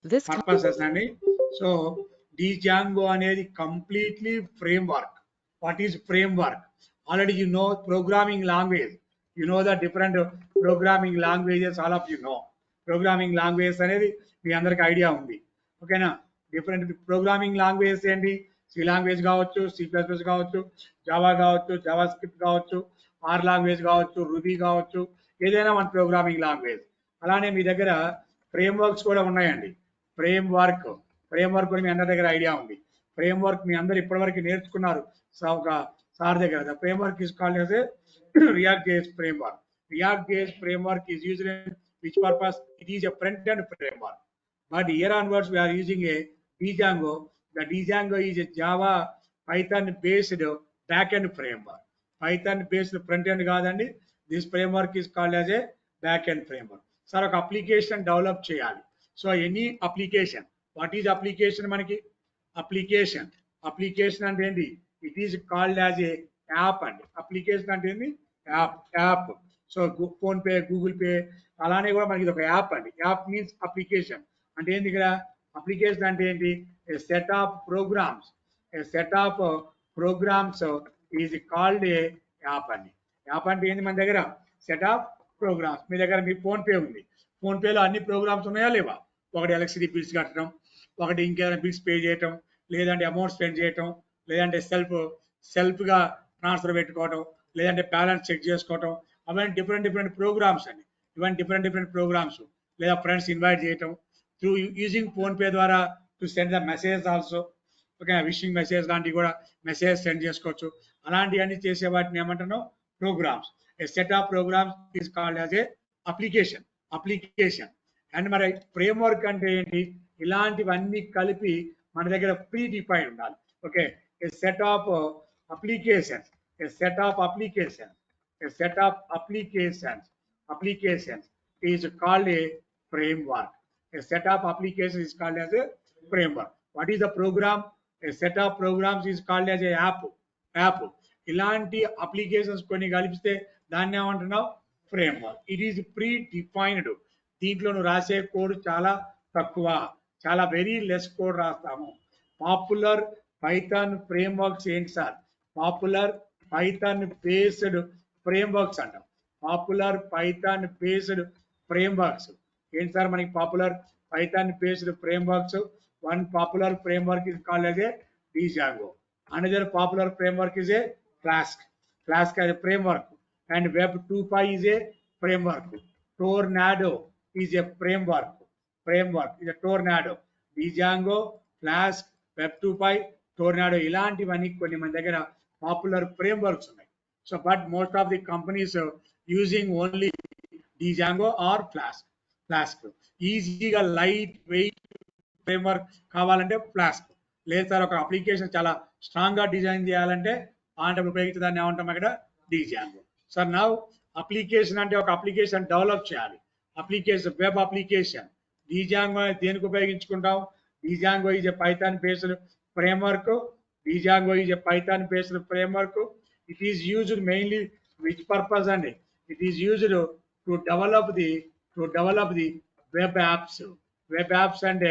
This purposes and so Django అనేది completely framework. What is framework? Already you know programming language. You know the different programming languages. All of you know programming languages అనేది మీ అందరికి idea ఉంది. ఓకేనా? Different programming languages ఏంటి? C language కావచ్చు, C plus plus కావచ్చు, Java కావచ్చు, Java script కావచ్చు, are language కావచ్చు, రూబీ కావచ్చు, ఏదైనా మన ప్రోగ్రామింగ్ లాంగ్వేజ్. అలానే మీ దగ్గర ఫ్రేమ్వర్క్స్ కూడా ఉన్నాయండి. ఫ్రేమ్వర్క్ కూడా మీ అందరి దగ్గర ఐడియా ఉంది. ఫ్రేమ్వర్క్ మీ అందరు ఇప్పటివరకు నేర్చుకున్నారు. సో ఒక సార్ దగ్గర the framework is called as A react JS framework. React JS framework is used in which purpose? It is a front end framework. But here onwards we are using a Django. The Django is a Java Python based backend framework. Python based front end కాదండి. This framework is called as a backend framework. Sir ఒక application develop చేయాలి. So any application, what is application? మనకి application అంటే ఏంటి? It is called as A app అండి. Application అంటే ఏంటి? App. So phone pay, Google pay, అలానే కూడా మనకి ఇది ఒక యాప్ అండి. యాప్ మీన్స్ అప్లికేషన్ అంటే ఏంటి? ఇక్కడ అప్లికేషన్ అంటే ఏంటి? A set of programs. A set of programs is called a app అండి. యాప్ అంటే ఏంటి? మన దగ్గర సెట్ ఆఫ్ ప్రోగ్రామ్స్. మీ దగ్గర మీ ఫోన్ పే ఉంది. ఫోన్ పేలో అన్ని ప్రోగ్రామ్స్ ఉన్నాయా లేవా? ఒకటి ఎలక్ట్రిసిటీ బిల్స్ కట్టడం, ఒకటి ఇంకేదైనా బిల్స్ పే చేయటం, లేదంటే అమౌంట్ స్పెండ్ చేయటం, లేదంటే సెల్ఫ్గా ట్రాన్స్ఫర్ పెట్టుకోవటం, లేదంటే బ్యాలెన్స్ చెక్ చేసుకోవటం, అవన్నీ డిఫరెంట్ ప్రోగ్రామ్స్ అండి. ఇవన్నీ డిఫరెంట్ ప్రోగ్రామ్స్. లేదా ఫ్రెండ్స్ ఇన్వైట్ చేయటం త్రూ యూజింగ్ ఫోన్ పే ద్వారా to send the message also. Okay, wishing message లాంటివి కూడా మెసేజ్ సెండ్ చేసుకోవచ్చు. అలాంటివన్నీ చేసే వాటిని ఏమంటున్నాం? Programs. A set of programs is called as a application. And మరి ఫ్రేమ్వర్క్ అంటే ఏంటి? ఇలాంటివన్నీ కలిపి మన దగ్గర ప్రీ డిఫైన్ ఉండాలి. Okay, a set of applications, a set of applications, a set of applications is called a framework. A set of applications is called as a framework. What is the program? A set of programs is called as a app. ఇలాంటి applications కొన్ని కలిపిస్తే దాన్ని ఏమంటున్నావు? Framework. It is pre defined. దీంట్లో నువ్వు రాసే code చాలా తక్కువ, చాలా వెరీ లెస్ కోడ్ రాస్తాము. పాపులర్ పైథాన్ ఫ్రేమ్వర్క్స్ ఏంటి sir? Popular Python based frameworks అంటాం. పాపులర్ పైథాన్ బేస్డ్ ఫ్రేమ్వర్క్స్ ఏంటి సార్? మనకి popular Python based frameworks. One popular framework is called as a Django. Another popular framework is a Flask as a framework, and Web 2.5 is a framework. Tornado is a framework is a Tornado. Django, Flask, Web 2.5, Tornado, ఇలాంటివన్నీ కొన్ని మన దగ్గర popular frameworks ఉన్నాయి. So but most of the companies using only Django or Flask. ఈజీగా light weight framework కావాలంటే flask. లేదు sir ఒక application చాలా స్ట్రాంగ్ గా డిజైన్ చేయాలంటే అలాంటి ఉపయోగించే దాన్ని ఏమంటాం అక్కడ? Django. సార్ నౌ అప్లికేషన్ అంటే ఒక అప్లికేషన్ డెవలప్ చేయాలి. Application, web application. Django దేనికి ఉపయోగించుకుంటాం? Django is a Python based framework. Django is a Python based framework. It is used mainly which purpose అండి? It is used to develop the web apps and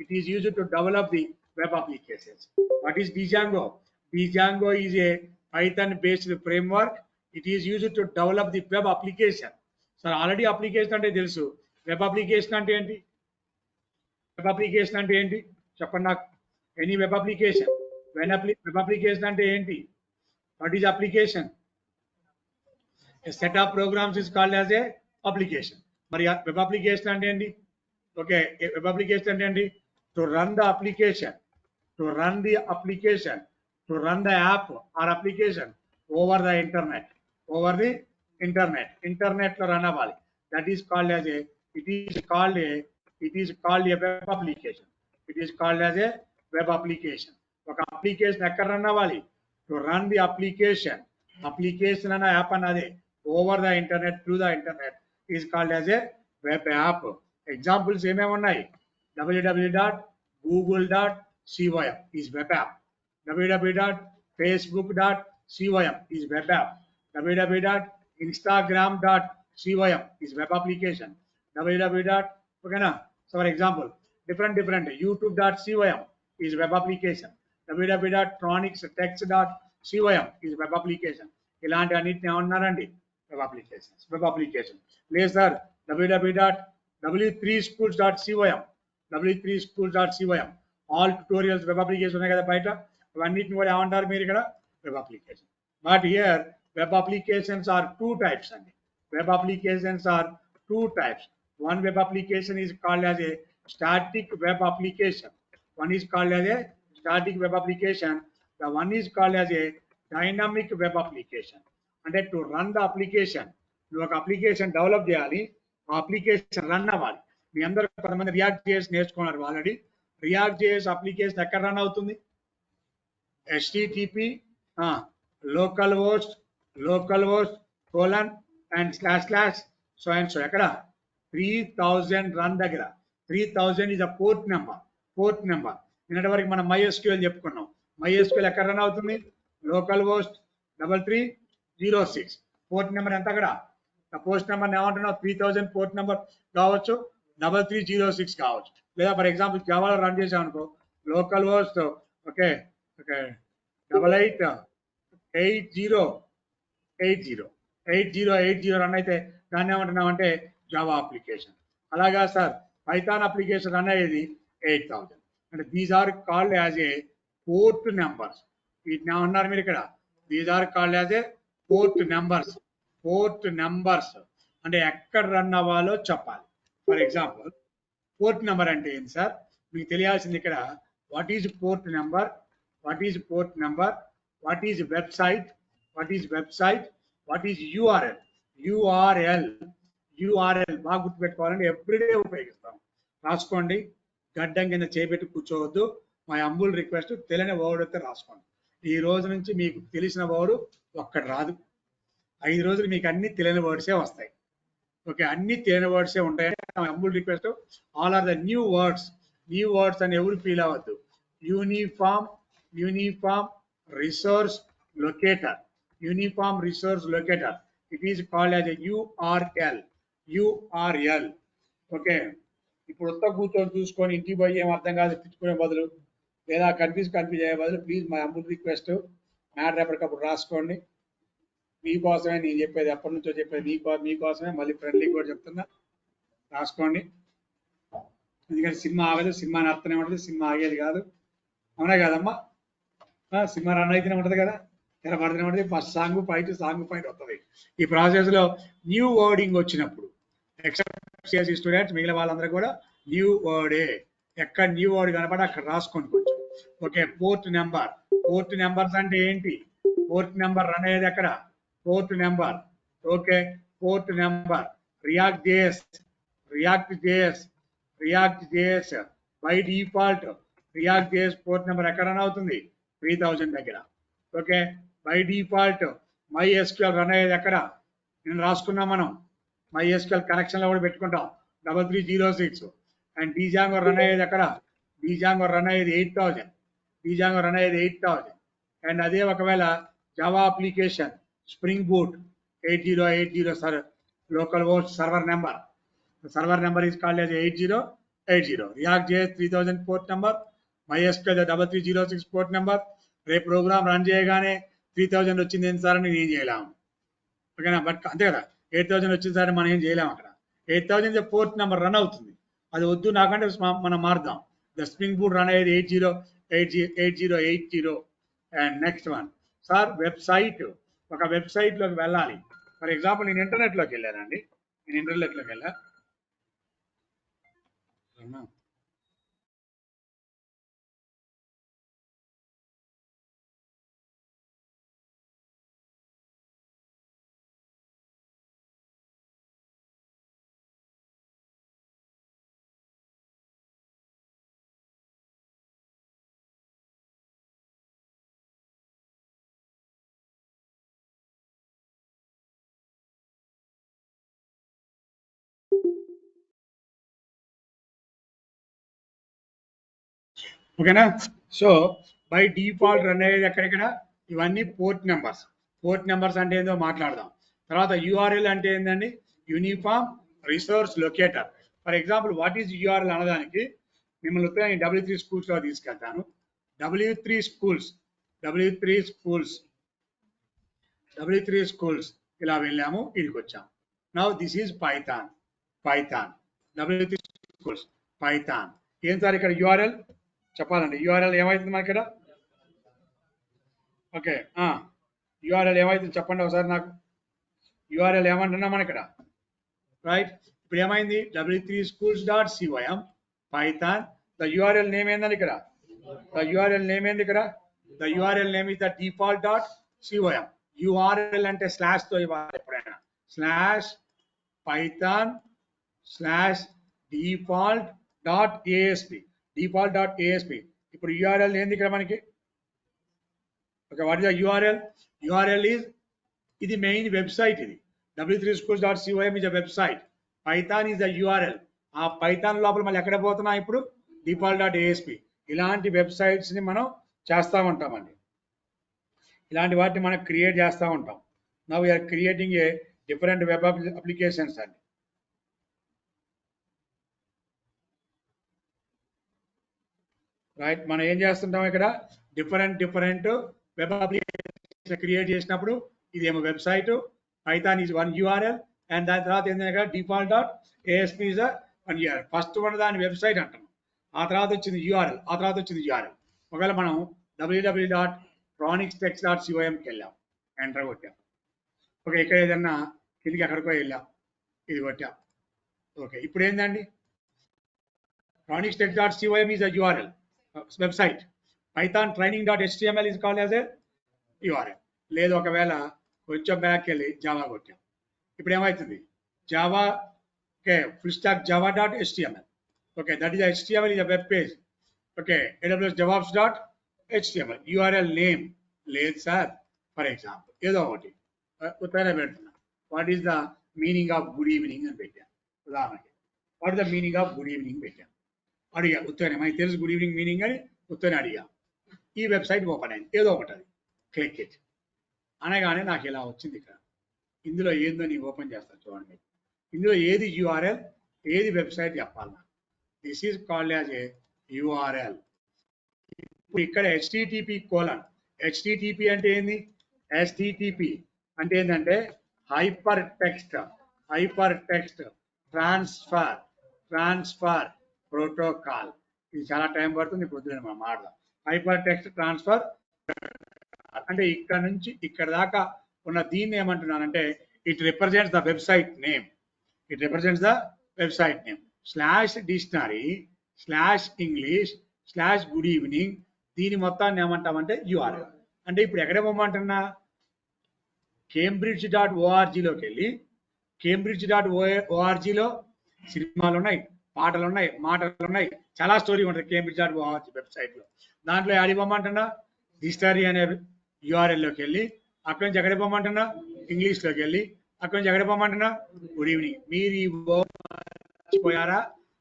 it is used to develop the web applications. What is Django? Django is a Python based framework. It is used to develop the web application. So already application అంటే తెలుసు. Web application అంటే ఏంటి? చెప్పండి నాకు. Any web application. Web application అంటే ఏంటి? What is application? A set of programs is called as a application. మరి web application అంటే ఏంటి? ఓకే, వెబ్ అప్లికేషన్ అంటే ఏంటి? To run the application, to run the app or application over the internet లో run అవ్వాలి. That is called as A it is called a web application. ఒక application ఎక్కడ run అవ్వాలి? To run the application అన్న app అన్నదే over the internet, through the internet is called as A web app. Examples ఏమేమి ఉన్నాయి? www.google.com is web app. www.facebook.com is web app. www.instagram.com is web application. okay na? So for example, different. youtube.com is web application. www.tronics.text.com is web application. ఇలాంటి అన్నిటిని ఏమన్నారండి? Web application. లేదు sir www.w3schools.com w3schools.com all tutorials web application ఉన్నాయి కదా బయట, అవన్నిటిని కూడా ఏమంటారు మీరు ఇక్కడ? Web application. But here web applications are two types. Web applications are two types. One web application is called as a static web application. One is called as a static web application. The one is called as a dynamic web application. And to run the application, you have application develop చేయాలి, ఆ application run అవ్వాలి. మీ అందరూ కొంతమంది react చేసి నేర్చుకున్నారు already. React చేసి application ఎక్కడ run అవుతుంది? http localhost colon and / so and so ఎక్కడ 3000 రన్ దగ్గర 3000 is a port number. నిన్నటి వరకు మనం MySQL చెప్పుకున్నాం. MySQL ఎక్కడ రన్ అవుతుంది? localhost 3306 పోర్ట్ నెంబర్ ఎంత అక్కడ? పోస్ట్ నెంబర్ ఏమంటున్నావు? 3000 పోర్ట్ నెంబర్ కావచ్చు, 3306 కావచ్చు. లేదా ఫర్ ఎగ్జాంపుల్ జావాలో రన్ చేసాం అనుకో, localhost ఓకే 8080 రన్ అయితే దాన్ని ఏమంటున్నాం అంటే జావా అప్లికేషన్. అలాగా సార్ పైథాన్ అప్లికేషన్ రన్ అయ్యేది 8000. అంటే these are called as a port numbers. వీటిని ఏమన్నారు మీరు ఇక్కడ? These are called as a port numbers. అంటే ఎక్కడ రన్ అవ్వాలో చెప్పాలి. ఫర్ ఎగ్జాంపుల్ పోర్ట్ నెంబర్ అంటే ఏంటి సార్? మీకు తెలియాల్సింది ఇక్కడ what is port number, what is port number, what is website, what is URL బాగా గుర్తుపెట్టుకోవాలండి. ఎవ్రీడే ఉపయోగిస్తాం. రాసుకోండి, గడ్డం కింద చేపెట్టి కూర్చోవద్దు. మై అంబుల్ రిక్వెస్ట్, తెలియని వర్డ్ అయితే రాసుకోండి. ఈ రోజు నుంచి మీకు తెలిసిన వర్డ్ ఒక్కటి రాదు. 5 రోజులు మీకు అన్ని తెలియని వర్డ్సే వస్తాయి. ఓకే, అన్ని తెలియని వర్డ్సే ఉంటాయండి. My humble request, all are the new words అని ఎవరు ఫీల్ అవ్వద్దు. uniform resource locator. It is called as a URL. Okay, ఇప్పుడు వస్తా కూర్చొని చూసుకొని ఇంటికి పోయి ఏం అర్థం కాదు తిట్టుకునే బదులు, లేదా కన్ఫ్యూజ్ అయ్యే బదులు please my humble request matter ఎప్పటికప్పుడు రాసుకోండి. మీకోసమే నేను చెప్పేది, ఎప్పటి నుంచో చెప్పేది మీకోసమే. మళ్ళీ ఫ్రెండ్లీ కూడా చెప్తున్నా, రాసుకోండి. ఎందుకంటే సినిమా ఆగదు, సినిమాని అర్థమే ఉంటుంది, సినిమా ఆగేది కాదు. అవునా కాదమ్మా? సినిమా రన్ అయితేనే ఉంటుంది కదా, తెరపడితేనే ఉంటుంది. ఫస్ట్ సాంగ్ పాయింట్ వస్తుంది. ఈ ప్రాసెస్ లో న్యూ వర్డింగ్ వచ్చినప్పుడు ఎక్సెప్ట్ చేసి స్టూడెంట్స్ మిగిలిన వాళ్ళందరూ కూడా న్యూ వర్డే. ఎక్కడ న్యూ వర్డ్ కనపడి అక్కడ రాసుకోండి కొంచెం. ఓకే, పోర్ట్ నెంబర్స్ అంటే ఏంటి? పోర్ట్ నెంబర్ రన్ అయ్యేది ఎక్కడ? Port number. Okay, port number. React JS by default react JS port number ఎక్కడ రన్ అవుతుంది? 3000 దగ్గర. Okay, by default MySQL run అయ్యేది ఎక్కడ? నేను రాసుకున్నాం మనం. MySQL కనెక్షన్ లో కూడా పెట్టుకుంటాం 3306. అండ్ Django రన్ అయ్యేది ఎక్కడ? Django రన్ అయ్యేది 8000. అండ్ అదే ఒకవేళ Java application spring Boot 8080 sir local host server number is called as 8080. React JS 3000 port number, MySQL 3306 port number. రేపు ప్రోగ్రామ్ రన్ చేయగానే 3000 వచ్చింది ఏంటి సార్ అని ఏం చేయలేము. ఓకేనా? బట్ అంతే కదా, 8000 వచ్చింది సార్ మనం ఏం చేయలేము. అక్కడ 8000 పోర్ట్ నెంబర్ రన్ అవుతుంది. అది వద్దు నాకంటే మనం మారుదాం. ద స్ప్రింగ్ బూట్ రన్ అయ్యేది 8080. And next one sir website. ఒక వెబ్సైట్లోకి వెళ్ళాలి. ఫర్ ఎగ్జాంపుల్ నేను ఇంటర్నెట్లోకి వెళ్ళానండి. ఓకేనా? సో బై డిఫాల్ట్ రన్ అయ్యేది ఎక్కడెక్కడ? ఇవన్నీ పోర్ట్ నెంబర్స్ అంటే ఏందో మాట్లాడదాం. తర్వాత యూఆర్ఎల్ అంటే ఏంటండి? Uniform resource locator. For example what is URL అనడానికి మిమ్మల్ని ఉత్తరాన్ని W3 schools తీసుకెళ్తాను. W3 schools W3 schools W3 schools ఇలా వెళ్ళాము, ఇక్కడికి వచ్చాం. Now this is Python. W3 schools Python. ఏం సార్ ఇక్కడ URL చెప్పాలండి. URL ఏమైతుంది మనకి ఇక్కడ? ఓకే, URL ఏమైతుంది చెప్పండి ఒకసారి నాకు. URL ఏమంటున్నాం మన ఇక్కడ, రైట్? ఇప్పుడు ఏమైంది? W3 schools.com Python. The URL name ఏందండి ఇక్కడ? The URL name ఏంది ఇక్కడ? The URL name is the default.com. URL అంటే స్లాష్ తో ఇవ్వాలి ఎప్పుడైనా. /python/default.asp default.asp. ఇప్పుడు URL ఏంది ఇక్కడ మనకి? Okay, what is the URL? URL is ఇది మెయిన్ వెబ్సైట్. ఇది W3 schools.com is a website. Python is the URL. ఆ పైథాన్ లోపల మళ్ళీ ఎక్కడ పోతున్నా ఇప్పుడు? default.asp. ఇలాంటి వెబ్సైట్స్ ని మనం చేస్తూ ఉంటామండి. ఇలాంటి వాటిని మనం క్రియేట్ చేస్తూ ఉంటాం. Now we're creating a different web applications అండి. రైట్, మనం ఏం చేస్తుంటాం ఇక్కడ? డిఫరెంట్ వెబ్ అప్లికేషన్ క్రియేట్ చేసినప్పుడు ఇదేమో website, Python is one URL, and దాని తర్వాత ఏంటంటే default.asp is one URL. First one దాని వెబ్సైట్ అంటాం, ఆ తర్వాత వచ్చింది URL, ఆ తర్వాత వచ్చింది URL. ఒకవేళ మనం www.chronixtext.com వెళ్ళాం, ఎంటర్ కొట్టాం. ఓకే, ఇక్కడ ఏదన్నా కిందికి ఎక్కడికో వెళ్ళాం, ఇది కొట్టాం. ఓకే, ఇప్పుడు ఏంటండి? chronixtext.com is a URL website. Python training.html is called as a URL. లేదు ఒకవేళ కొంచెం బ్యాక్ వెళ్ళి జావా కొట్టాం, ఇప్పుడు ఏమవుతుంది? Java, okay, full stack java.html. Okay, that is HTML is a web page. Okay, AWS DevOps.html. URL name లేదు sir, for example ఏదో ఒకటి ఉత్తరానే పెడుతున్నా. What is the meaning of good evening అని పెట్టాను ఉదాహరణకి. What is the meaning of good evening పెట్టాను, అడిగా ఉత్తరానే. మనకి తెలుసు గుడ్ ఈవినింగ్ మీనింగ్ అని, ఉత్తరానే అడిగా. ఈ వెబ్సైట్ ఓపెన్ అయింది, ఏదో ఒకటి అది క్లిక్ ఇట్ అనగానే నాకు ఇలా వచ్చింది. ఇక్కడ ఇందులో ఏందో నేను ఓపెన్ చేస్తాను చూడండి. ఇందులో ఏది URL, ఏది వెబ్సైట్ చెప్పాలి నాకు. This is called as A URL. ఇప్పుడు ఇక్కడ HTTP అంటే ఏంది? HTTP అంటే ఏంటంటే హైపర్ టెక్స్ట్ ట్రాన్స్ఫర్ ప్రోటోకాల్. ఇది చాలా టైం పడుతుంది, పొద్దున మనం మాట్లాడదాం. హైపర్ టెక్స్ట్ ట్రాన్స్ఫర్ అంటే ఇక్కడ నుంచి ఇక్కడ దాకా ఉన్న దీన్ని ఏమంటున్నానంటే it represents the website name. /dictionary/English/good evening. దీని మొత్తాన్ని ఏమంటామంటే URL. అంటే ఇప్పుడు ఎక్కడ పోమంటున్నా? cambridge.org వెళ్ళి cambridge.org సినిమాలు ఉన్నాయి, పాటలు ఉన్నాయి, మాటలు ఉన్నాయి, చాలా స్టోరీ ఉంటుంది cambridge.org వెబ్సైట్లో. దాంట్లో ఆడిపోమంటున్నా డిక్షనరీ అనే URL వెళ్ళి అక్కడి నుంచి ఎక్కడ పోమంటున్నా? ఇంగ్లీష్లోకి వెళ్ళి అక్కడి నుంచి ఎక్కడ పోమంటున్నా? Good evening. మీరు ఈ మర్చిపోయారా?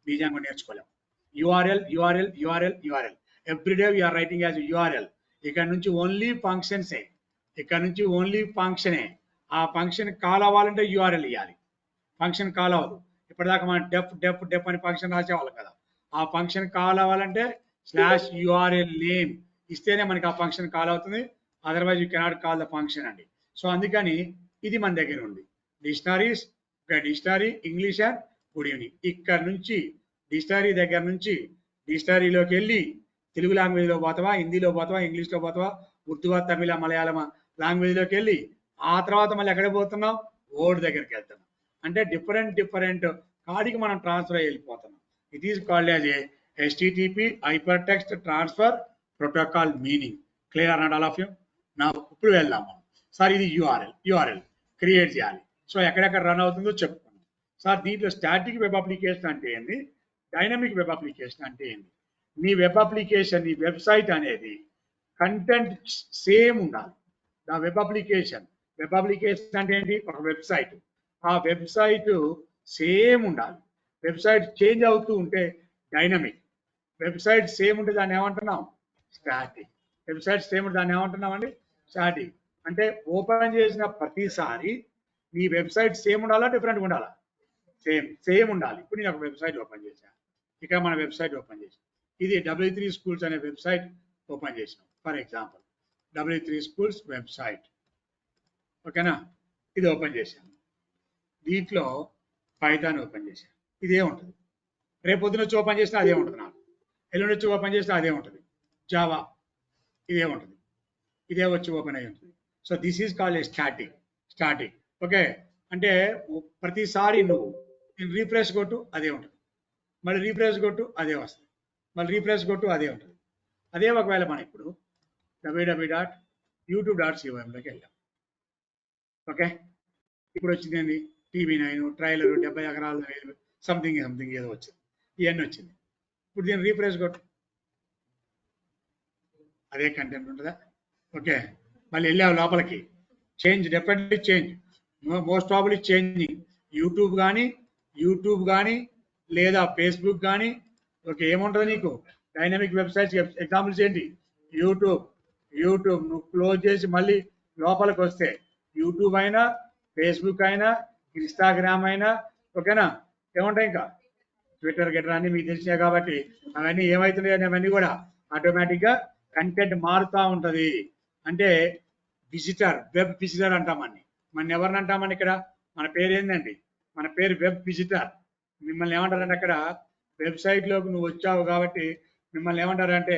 Django నేర్చుకోలేం. URL everyday we're writing as URL. ఇక్కడ నుంచి ఓన్లీ ఫంక్షన్సే, ఆ ఫంక్షన్ కాల్ అవ్వాలంటే URL ఇవ్వాలి. ఫంక్షన్ కాల్ అవ్వదు. ఇప్పటిదాకా మనం డెఫ్ అని ఫంక్షన్ రాసేవాళ్ళం కదా. ఆ ఫంక్షన్ కాల్ అవ్వాలంటే /URL name ఇస్తేనే మనకి ఆ ఫంక్షన్ కాల్ అవుతుంది. Otherwise you cannot call the function అండి. సో అందుకని ఇది మన దగ్గర ఉంది. Dictionary English and good evening. ఇక్కడ నుంచి డిక్షనరీ దగ్గర నుంచి డిక్షనరీలోకి వెళ్ళి తెలుగు లాంగ్వేజ్లో పోతావా, హిందీలో పోతావా, ఇంగ్లీష్లో పోతావా, ఉర్దూవా, తమిళ, మలయాళం లాంగ్వేజ్లోకి వెళ్ళి ఆ తర్వాత మళ్ళీ ఎక్కడ పోతున్నాం? వర్డ్ దగ్గరికి వెళ్తున్నాం. అంటే డిఫరెంట్ కాడికి మనం ట్రాన్స్ఫర్ అయ్యి వెళ్ళిపోతున్నాం. It is called as A HTTP hyper text transfer protocol meaning. Clear అన్నాడు ఆల్ ఆఫ్ యూ? నా ఇప్పుడు వెళ్దాం మనం. సార్ ఇది URL క్రియేట్ చేయాలి. సో ఎక్కడెక్కడ రన్ అవుతుందో చెప్పుకున్నాం. సార్ దీంట్లో స్టాటిక్ వెబ్ అప్లికేషన్ అంటే ఏంది, డైనమిక్ వెబ్ అప్లికేషన్ అంటే ఏంది? మీ వెబ్ అప్లికేషన్, ఈ వెబ్సైట్ అనేది కంటెంట్ సేమ్ ఉండాలి. ద వెబ్ అప్లికేషన్ అంటే ఏంటి? ఒక వెబ్సైట్. ఆ వెబ్సైట్ సేమ్ ఉండాలి. వెబ్సైట్ చేంజ్ అవుతూ ఉంటే డైనమిక్. వెబ్సైట్ సేమ్ ఉంటే దాన్ని ఏమంటున్నాం? స్టాటిక్. వెబ్సైట్ సేమ్ ఉంటే దాన్ని ఏమంటున్నాం అండి? స్టాటిక్. అంటే ఓపెన్ చేసిన ప్రతిసారి మీ వెబ్సైట్ సేమ్ ఉండాలా, డిఫరెంట్గా ఉండాలా? సేమ్ ఉండాలి. ఇప్పుడు నేను ఒక వెబ్సైట్ ఓపెన్ చేశాను. ఇక్కడ మన వెబ్సైట్ ఓపెన్ చేశాను. ఇది W3 schools అనే వెబ్సైట్ ఓపెన్ చేసినాం. For example W3 schools website, ఓకేనా? ఇది ఓపెన్ చేశాను. దీంట్లో పైథాన్ ఓపెన్ చేశాను. ఇదే ఉంటుంది. రేపు పొద్దున వచ్చి ఓపెన్ చేసినా అదే ఉంటుంది. నాకు ఎల్లుండి వచ్చి ఓపెన్ చేసినా అదే ఉంటుంది. జావా ఇదే ఉంటుంది. ఇదే వచ్చి ఓపెన్ అయి ఉంటుంది. So this is called A static. Okay, అంటే ప్రతిసారి నువ్వు రీఫ్రెష్ కొట్టు అదే ఉంటుంది, మళ్ళీ రీఫ్రెష్ కొట్టు అదే వస్తుంది, మళ్ళీ రీఫ్రెష్ కొట్టు అదే ఉంటుంది. అదే ఒకవేళ మనం ఇప్పుడు www.youtube.com వెళ్దాం. ఓకే, ఇప్పుడు వచ్చింది ఏంది? TV9 ట్రైలర్ 70 ఎకరాలు సంథింగ్ ఏదో వచ్చింది, ఇవన్నీ వచ్చింది. ఇప్పుడు దీన్ని రీఫ్రెష్ కొట్టు అదే కంటెంట్ ఉంటుందా? ఓకే, మళ్ళీ వెళ్ళావు లోపలికి, definitely change, most probably changing. YouTube కానీ లేదా ఫేస్బుక్ కానీ, ఓకే, ఏముంటుంది నీకు? డైనమిక్ వెబ్సైట్స్ ఎగ్జాంపుల్స్ ఏంటి? యూట్యూబ్ నువ్వు క్లోజ్ చేసి మళ్ళీ లోపలికి వస్తే యూట్యూబ్ అయినా, ఫేస్బుక్ అయినా, ఇన్స్టాగ్రామ్ అయినా, ఓకేనా, ఏముంటాయి ఇంకా ట్విట్టర్ గెటర్ అన్ని మీకు తెలిసినాయి కాబట్టి అవన్నీ ఏమవుతున్నాయి? అవన్నీ కూడా ఆటోమేటిక్గా కంటెంట్ మారుతూ ఉంటుంది. అంటే వెబ్ విజిటర్ అంటామని. మన ఎవరిని అంటామని ఇక్కడ? మన పేరు ఏంటండి? మన పేరు వెబ్ విజిటర్. మిమ్మల్ని ఏమంటారంటే అక్కడ వెబ్సైట్లోకి నువ్వు వచ్చావు కాబట్టి మిమ్మల్ని ఏమంటారంటే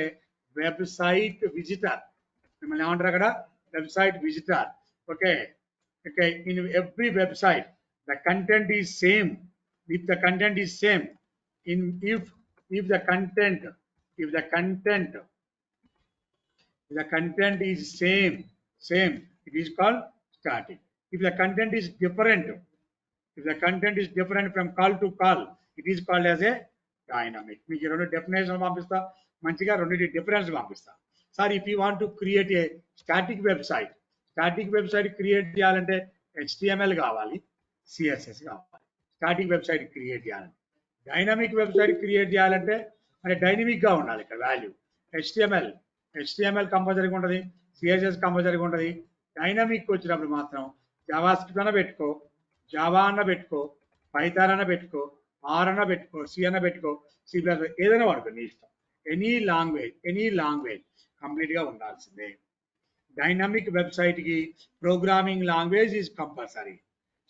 వెబ్సైట్ విజిటర్. మిమ్మల్ని ఏమంటారు అక్కడ? Website visitor. Okay, in every website the content is same. if the content is same if the content is same it is called static. If the content is different from call to call, it is called as a dynamic. మీకు రెండు definition పంపిస్తా, మంచిగా రెండింటి difference పంపిస్తా. Sir if you want to create a static website create చేయాలంటే HTML కావాలి, CSS కావాలి. Static website create చేయాలంటే. డైనమిక్ వెబ్సైట్ క్రియేట్ చేయాలంటే మరి డైనమిక్గా ఉండాలి. ఇక్కడ వాల్యూ HTML కంపల్సరీగా ఉంటుంది, CSS కంపల్సరీగా ఉంటుంది. డైనమిక్ వచ్చినప్పుడు మాత్రం జావాస్క్రిప్ట్ అన్న పెట్టుకో, జావా అన్న పెట్టుకో, పైథాన్ అన్న పెట్టుకో, ఆర్ అన్న పెట్టుకో, సి అన్న పెట్టుకో, C++ ఏదైనా వాడుకో, నీ ఇష్టం. ఎనీ లాంగ్వేజ్ కంప్లీట్గా ఉండాల్సిందే. డైనమిక్ వెబ్సైట్కి programming language is compulsory.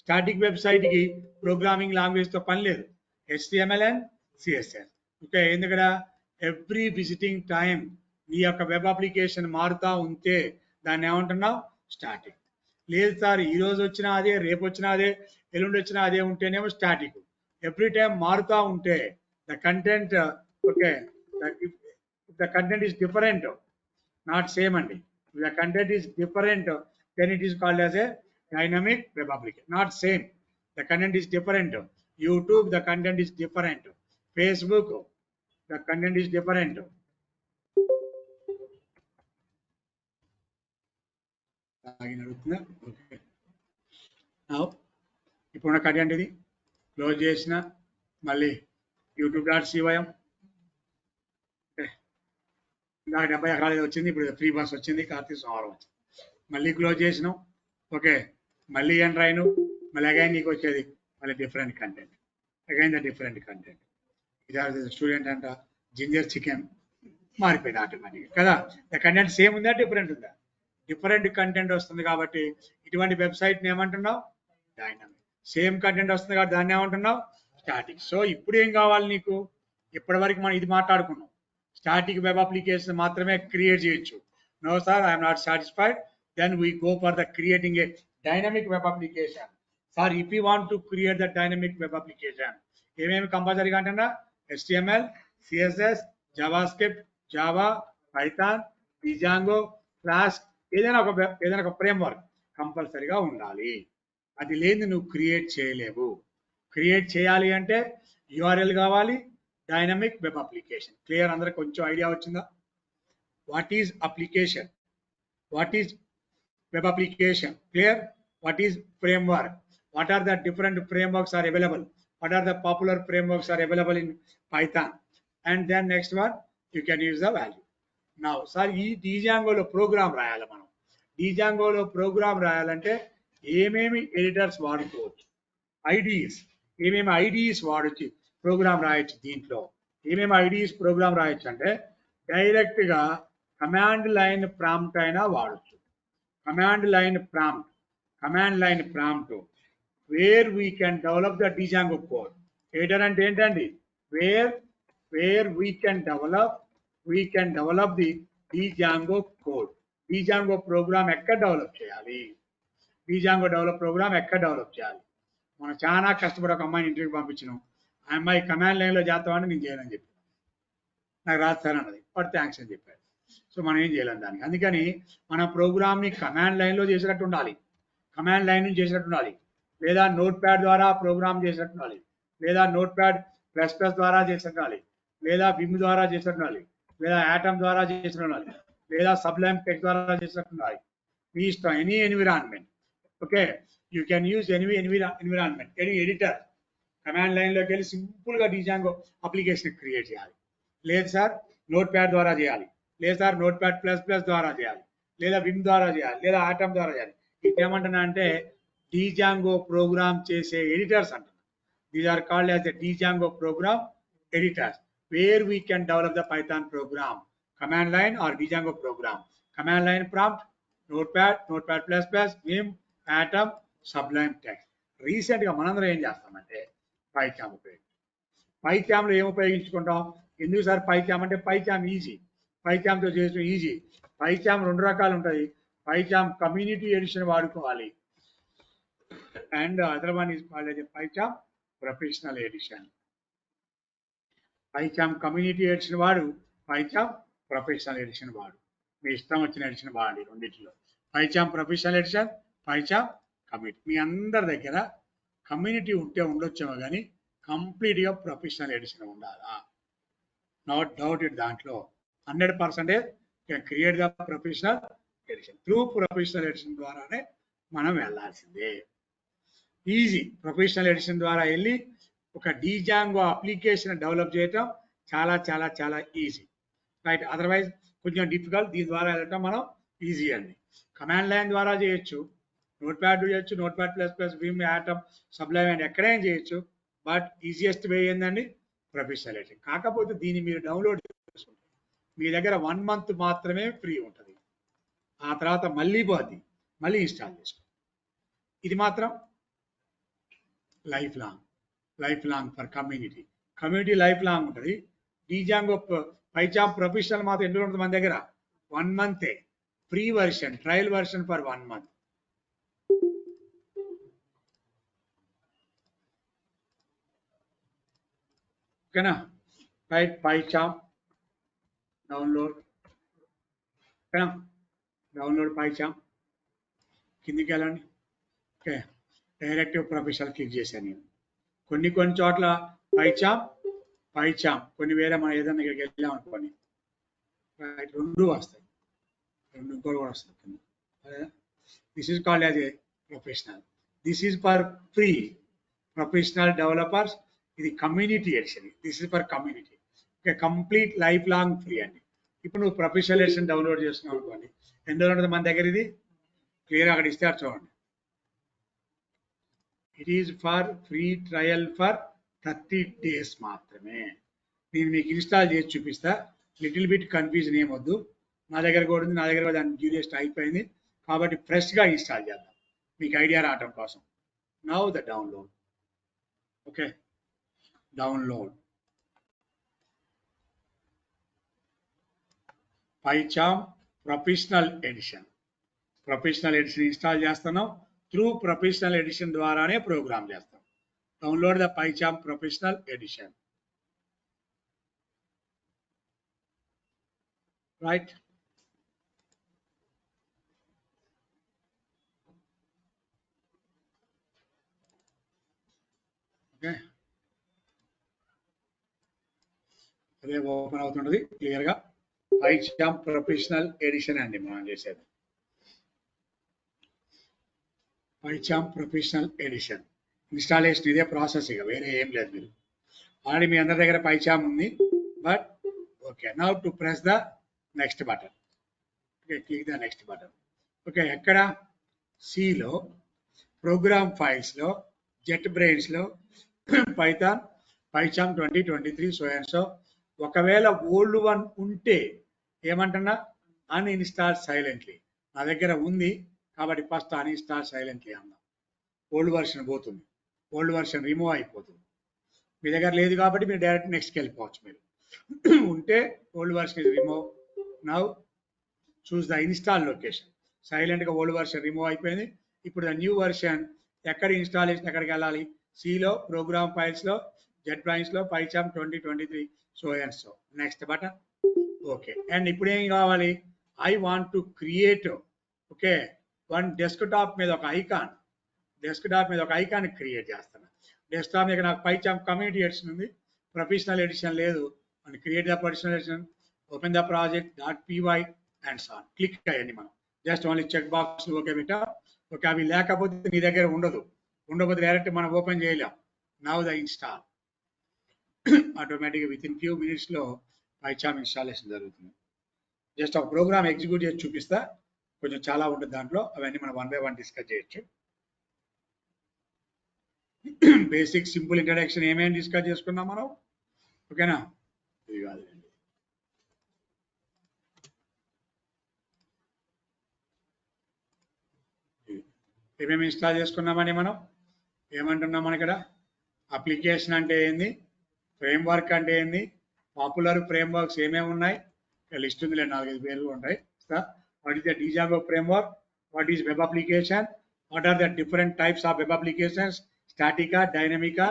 Static వెబ్సైట్కి ప్రోగ్రామింగ్ లాంగ్వేజ్తో పని లేదు, HTML అండ్ CSS. ఓకే, ఎందుకంటే ఎవ్రీ విజిటింగ్ టైం నీ యొక్క వెబ్ అప్లికేషన్ మారుతూ ఉంటే దాన్ని ఏమంటున్నావు? స్టాటిక్. లేదు సార్ ఈరోజు వచ్చినా అదే, రేపు వచ్చినా అదే, ఎల్లుండి వచ్చినా అదే ఉంటేనేమో స్టాటిక్. ఎవ్రీ టైం మారుతూ ఉంటే the content, okay, the content is different, not same అండి. The content is different, then it is called as a dynamic web application. Not same, the content is different. YouTube, the content is different. Facebook, the content is different. Okay. Now ఇప్పుడున్న content ఇది close చేసిన మళ్ళీ youtube.com. నాకు 70 ఎకరాలు వచ్చింది, ఇప్పుడు free bus వచ్చింది, కార్తీక సోమవారం వచ్చింది, మళ్ళీ క్లోజ్ చేసినాం. ఓకే, మళ్ళీ ఎంటర్ అయిను, మళ్ళీ అగైన్ నీకు వచ్చేది మళ్ళీ different content, again the different content. ఇది స్టూడెంట్ అంట జింజర్ చికెన్ మారిపోయింది ఆటోమేటిక్గా కదా. ద కంటెంట్ సేమ్ ఉందా, డిఫరెంట్ ఉందా? డిఫరెంట్ కంటెంట్ వస్తుంది కాబట్టి ఇటువంటి వెబ్సైట్ని ఏమంటున్నావు? డైనమిక్. సేమ్ కంటెంట్ వస్తుంది కాబట్టి దాన్ని ఏమంటున్నావు? స్టాటిక్. సో ఇప్పుడు ఏం కావాలి నీకు? ఇప్పటి వరకు మనం ఇది మాట్లాడుకున్నాం, స్టాటిక్ వెబ్ అప్లికేషన్ మాత్రమే క్రియేట్ చేయొచ్చు. No sir, I'm not satisfied, then we go for the creating a dynamic web application. Sir if you want to create the dynamic web application ఏమేమి కంపల్సరీగా అంటున్నా? HTML, CSS, JavaScript, Java, Python, Django, Flask, ఏదైనా ఒక framework కంపల్సరీగా ఉండాలి. అది లేని నువ్వు క్రియేట్ చేయలేవు. క్రియేట్ చేయాలి అంటే URL కావాలి, డైనమిక్ వెబ్ అప్లికేషన్. క్లియర్? అందరికి కొంచెం ఐడియా వచ్చిందా? What is application, what is web application? Clear? What is framework, what are the different frameworks are available, what are the popular frameworks are available in Python, and then next one you can use the value. Now sir ఈ Django లో programme రాయాలి. మనం Django లో programme రాయాలంటే ఏమేమి editors వాడుకోవచ్చు, IDEs, ఏమేమి IDEs వాడొచ్చి ప్రోగ్రామ్ రాయొచ్చు దీంట్లో ఏమేమి ఐడీస్ ప్రోగ్రామ్ రాయొచ్చు అంటే డైరెక్ట్గా కమాండ్ లైన్ ప్రాంప్ట్ అయినా వాడచ్చు. Command line prompt where we can develop the Django code. Editor అంటే ఏంటండి? Where we can develop the Django code. Django program ఎక్కడ డెవలప్ చేయాలి? Django ప్రోగ్రామ్ ఎక్కడ డెవలప్ చేయాలి? మనం చాలా కష్టపడి ఒక అమ్మాయిని ఇంటర్వ్యూ పంపించినాం. ఆ అమ్మాయి కమాండ్ లైన్లో చేస్తామని నేను చేయనని చెప్పి నాకు రాదు సార్ అన్నది. వాడు థ్యాంక్స్ అని చెప్పాడు. సో మనం ఏం చేయలేం దానికి. అందుకని మన ప్రోగ్రామ్ని కమాండ్ లైన్లో చేసినట్టు ఉండాలి, కమాండ్ లైన్ నుంచి చేసినట్టు ఉండాలి, లేదా నోట్ ప్యాడ్ ద్వారా ప్రోగ్రామ్ చేసినట్టు ఉండాలి, లేదా నోట్ ప్యాడ్ ప్లస్ ద్వారా చేసినట్టు ఉండాలి, లేదా విమ్ ద్వారా చేసినట్టు ఉండాలి, లేదా యాటమ్ ద్వారా చేసినట్టు ఉండాలి, లేదా సబ్లైమ్ టెక్స్ట్ ద్వారా చేసినట్టు ఉండాలి. మీ ఇష్టం, any environment. Okay, you can use any environment, any editor. Command లైన్లోకి వెళ్ళి సింపుల్గా Django అప్లికేషన్ క్రియేట్ చేయాలి. లేదు సార్ నోట్ ప్యాడ్ ద్వారా చేయాలి, లేదు సార్ నోట్ ప్యాడ్ ప్లస్ ద్వారా చేయాలి, లేదా విమ్ ద్వారా చేయాలి, లేదా ఆటమ్ ద్వారా చేయాలి. ఇది ఏమంటున్నా అంటే Django ప్రోగ్రామ్ చేసే ఎడిటర్స్ అంటున్నా. These are called as the Django program editors where we can develop the Python program. Command line or Django program. Command line prompt notepad plus Vim, Atom, Sublime Text. రీసెంట్గా మనందరం ఏం చేస్తామంటే Python ఉపయోగించాం. పైథాన్లో ఏం ఉపయోగించుకుంటాం? ఎందుకు sir Python అంటే Python easy, పైథాన్తో చేయడం ఈజీ. పైథాన్ 2 రకాలు ఉంటుంది. పైథాన్ కమ్యూనిటీ ఎడిషన్ వాడుకోవాలి, and other one is called as Python professional edition. Python community edition వాడు, పైథాన్ ప్రొఫెషనల్ ఎడిషన్ వాడు. మీ ఇష్టం వచ్చిన ఎడిషన్ వాడండి రెండింటిలో. Python professional edition, Python community. మీ అందరి దగ్గర కమ్యూనిటీ ఉంటే ఉండొచ్చేమో కానీ కంప్లీట్గా ప్రొఫెషనల్ ఎడిషన్ ఉండాలా? Not doubt it. దాంట్లో 100% can create the professional edition. Through professional edition ద్వారానే మనం వెళ్ళాల్సిందే. ఈజీ. ప్రొఫెషనల్ ఎడిషన్ ద్వారా వెళ్ళి ఒక Django అప్లికేషన్ డెవలప్ చేయటం చాలా చాలా చాలా ఈజీ, రైట్? అదర్వైజ్ కొంచెం డిఫికల్ట్. దీని ద్వారా వెళ్ళటం మనం ఈజీ అండి. కమాండ్ లైన్ ద్వారా చేయొచ్చు, నోట్ ప్యాడ్ చేయొచ్చు, notepad plus Vim, Atom, Sublime and ఎక్కడైనా చేయొచ్చు. బట్ ఈజియెస్ట్ వే ఏందండి? Professional edition. కాకపోతే దీన్ని మీరు డౌన్లోడ్ చేసుకుంటే మీ దగ్గర 1 month మాత్రమే ఫ్రీ ఉంటుంది. ఆ తర్వాత మళ్ళీ పోద్ది, మళ్ళీ ఇన్స్టాల్ చేసుకోండి. ఇది మాత్రం life long for community life long ఉంటుంది. Django పైథాన్ ప్రొఫెషనల్ మాత్రం ఎన్ని ఉంటుంది మన దగ్గర? 1 month free version, trial version for 1 month. ఓకేనా? Right, Python download. ఓకేనా? Download Python. కిందికి వెళ్ళండి. ఓకే, డైరెక్ట్ ప్రొఫెషనల్ క్లిక్ చేశాను నేను. కొన్ని చోట్ల పైథాన్ కొన్ని వేరే మనం ఏదైనా ఇక్కడికి వెళ్ళాం అనుకోండి, రైట్, 2 వస్తాయి, 2 ఇంకోటి కూడా వస్తుంది. This is called as a professional. This is for free professional developers. ఇది community edition. This is for community. Okay, complete life long free అండి. ఇప్పుడు నువ్వు ప్రొఫెషనల్ ఎడిషన్ డౌన్లోడ్ చేసుకున్నావు అనుకోండి, ఎందులో ఉంటుంది మన దగ్గర? ఇది క్లియర్ అక్కడ ఇస్తారు చూడండి. It is for free trial for 30 days మాత్రమే. నేను మీకు ఇన్స్టాల్ చేసి చూపిస్తా. లిటిల్ బిట్ కన్ఫ్యూజన్ ఏమొద్దు. నా దగ్గర కూడా ఉంది, నా దగ్గర కూడా దాని డ్యూరేషన్ అయిపోయింది కాబట్టి ఫ్రెష్గా ఇన్స్టాల్ చేద్దాం మీకు ఐడియా రావటం కోసం. Now the download. Okay, download Python professional edition. Install చేస్తున్నాం. త్రూ ప్రొఫెషనల్ ఎడిషన్ ద్వారానే ప్రోగ్రామ్ చేస్తాం. Download the Python professional edition. Right, okay, అదే ఓపెన్ అవుతుంటది క్లియర్గా. పైథాన్ ప్రొఫెషనల్ ఎడిషన్ అండి మనం చేసేది. పైథాన్ ప్రొఫెషనల్ ఎడిషన్ ఇన్స్టాలేషన్ ఇదే ప్రాసెస్, ఇక వేరే ఏం లేదు. మీరు ఆల్రెడీ మీ అందరి దగ్గర పైథాన్ ఉంది. But okay, now to press the next button. Okay, click the next button. Okay, ఎక్కడ? సిలో ప్రోగ్రామ్ ఫైల్స్లో జెట్ బ్రెయిన్స్లో పైథాన్ 2023 సో అండ్ సో ఒకవేళ ఓల్డ్ వన్ ఉంటే ఏమంటున్నా అన్ఇన్స్టాల్ సైలెంట్లీ. నా దగ్గర ఉంది కాబట్టి ఫస్ట్ అన్ఇన్స్టాల్ సైలెంట్లీ అన్నాం. ఓల్డ్ వర్షన్ పోతుంది, ఓల్డ్ వర్షన్ రిమూవ్ అయిపోతుంది. మీ దగ్గర లేదు కాబట్టి మీరు డైరెక్ట్ నెక్స్ట్కి వెళ్ళిపోవచ్చు. మీరు ఉంటే old version is remove. Now choose the install location. సైలెంట్గా ఓల్డ్ వర్షన్ రిమూవ్ అయిపోయింది. ఇప్పుడు ద న్యూ వర్షన్ ఎక్కడ ఇన్స్టాలేషన్ ఎక్కడికి వెళ్ళాలి? సిలో ప్రోగ్రామ్ ఫైల్స్లో జెట్ బ్రాంచ్లో పైచామ్ 2023 so and so. Next button. Okay. And ఇప్పుడు ఏం కావాలి? I want to create okay one desktop మీద ఒక ఐకాన్, డెస్క్టాప్ మీద ఒక ఐకాన్ క్రియేట్ చేస్తాను. డెస్క్టాప్ మీద నాకు పైచామ్ కమ్యూనిటీ ఎడిషన్ ఉంది, ప్రొఫెషనల్ ఎడిషన్ లేదు. And create the professional edition, open the project dot PY and so on. Click అయ్యండి. మనం just only check box okay పెట్టా. ఓకే, అవి లేకపోతే నీ దగ్గర ఉండకపోతే డైరెక్ట్ మనం ఓపెన్ చేయలేం. నౌ ద ఇన్స్టాల్ ఆటోమేటిక్గా విత్ ఇన్ ఫ్యూ మినిట్స్లో పైచామ్ ఇన్స్టాలేషన్ జరుగుతుంది. జస్ట్ ఒక ప్రోగ్రామ్ ఎగ్జిక్యూట్ చేసి చూపిస్తా. కొంచెం చాలా ఉంటుంది దాంట్లో, అవన్నీ మనం 1 by 1 డిస్కస్ చేయొచ్చు. బేసిక్ సింపుల్ ఇంట్రడక్షన్ ఏమేమి డిస్కస్ చేసుకున్నాం మనం, ఓకేనా? ఇది కాదు, ఏమేమి ఇన్స్టాల్ చేసుకున్నామని మనం ఏమంటున్నాం? మన ఇక్కడ అప్లికేషన్ అంటే ఏంది, ఫ్రేమ్వర్క్ అంటే ఏంది, పాపులర్ ఫ్రేమ్వర్క్స్ ఏమేమి ఉన్నాయి, లిస్ట్ ఉందిలే, 4-5 పేర్లు ఉంటాయి. What is the Django framework, what is web application, what are the different types of web applications, స్టాటికా, డైనమికా.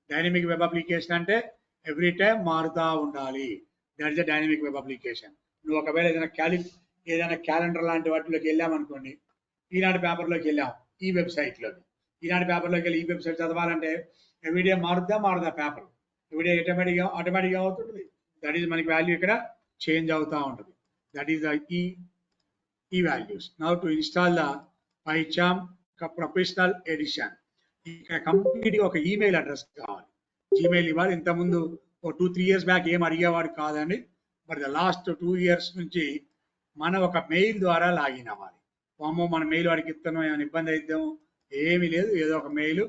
డైనమిక్ వెబ్ అప్లికేషన్ అంటే ఎవ్రీ టైం మారుతూ ఉండాలి, that is the dynamic web application. నువ్వు ఒకవేళ ఏదైనా క్యాలెండర్ లాంటి వాటిలోకి వెళ్ళామనుకోండి, ఈనాడు పేపర్లోకి వెళ్ళాం ఈ వెబ్సైట్లోకి, ఈనాడు పేపర్లోకి వెళ్ళి ఈ వెబ్సైట్ చదవాలంటే ఎవ్రీడే మారుదా పేపర్, ఎవ్రీడే ఆటోమేటిక్గా అవుతుంది. దట్ ఈస్ మనకి వాల్యూ ఇక్కడ చేంజ్ అవుతూ ఉంటుంది. దట్ ఈస్ ద ఈ values. Now to install the PyCharm professional edition. ఇక్కడ కంప్లీట్గా ఒక ఈమెయిల్ అడ్రస్ కావాలి, జీమెయిల్ ఇవ్వాలి. ఇంతకుముందు ఒక 2-3 years బ్యాక్ ఏం అడిగేవాడు కాదండి, బట్ ద లాస్ట్ 2 years నుంచి మనం ఒక మెయిల్ ద్వారా లాగిన్ అవ్వాలి. వామో మన మెయిల్ వాడికి ఇస్తాను ఏమైనా ఇబ్బంది అయిద్దాము, ఏమీ లేదు. ఏదో ఒక మెయిల్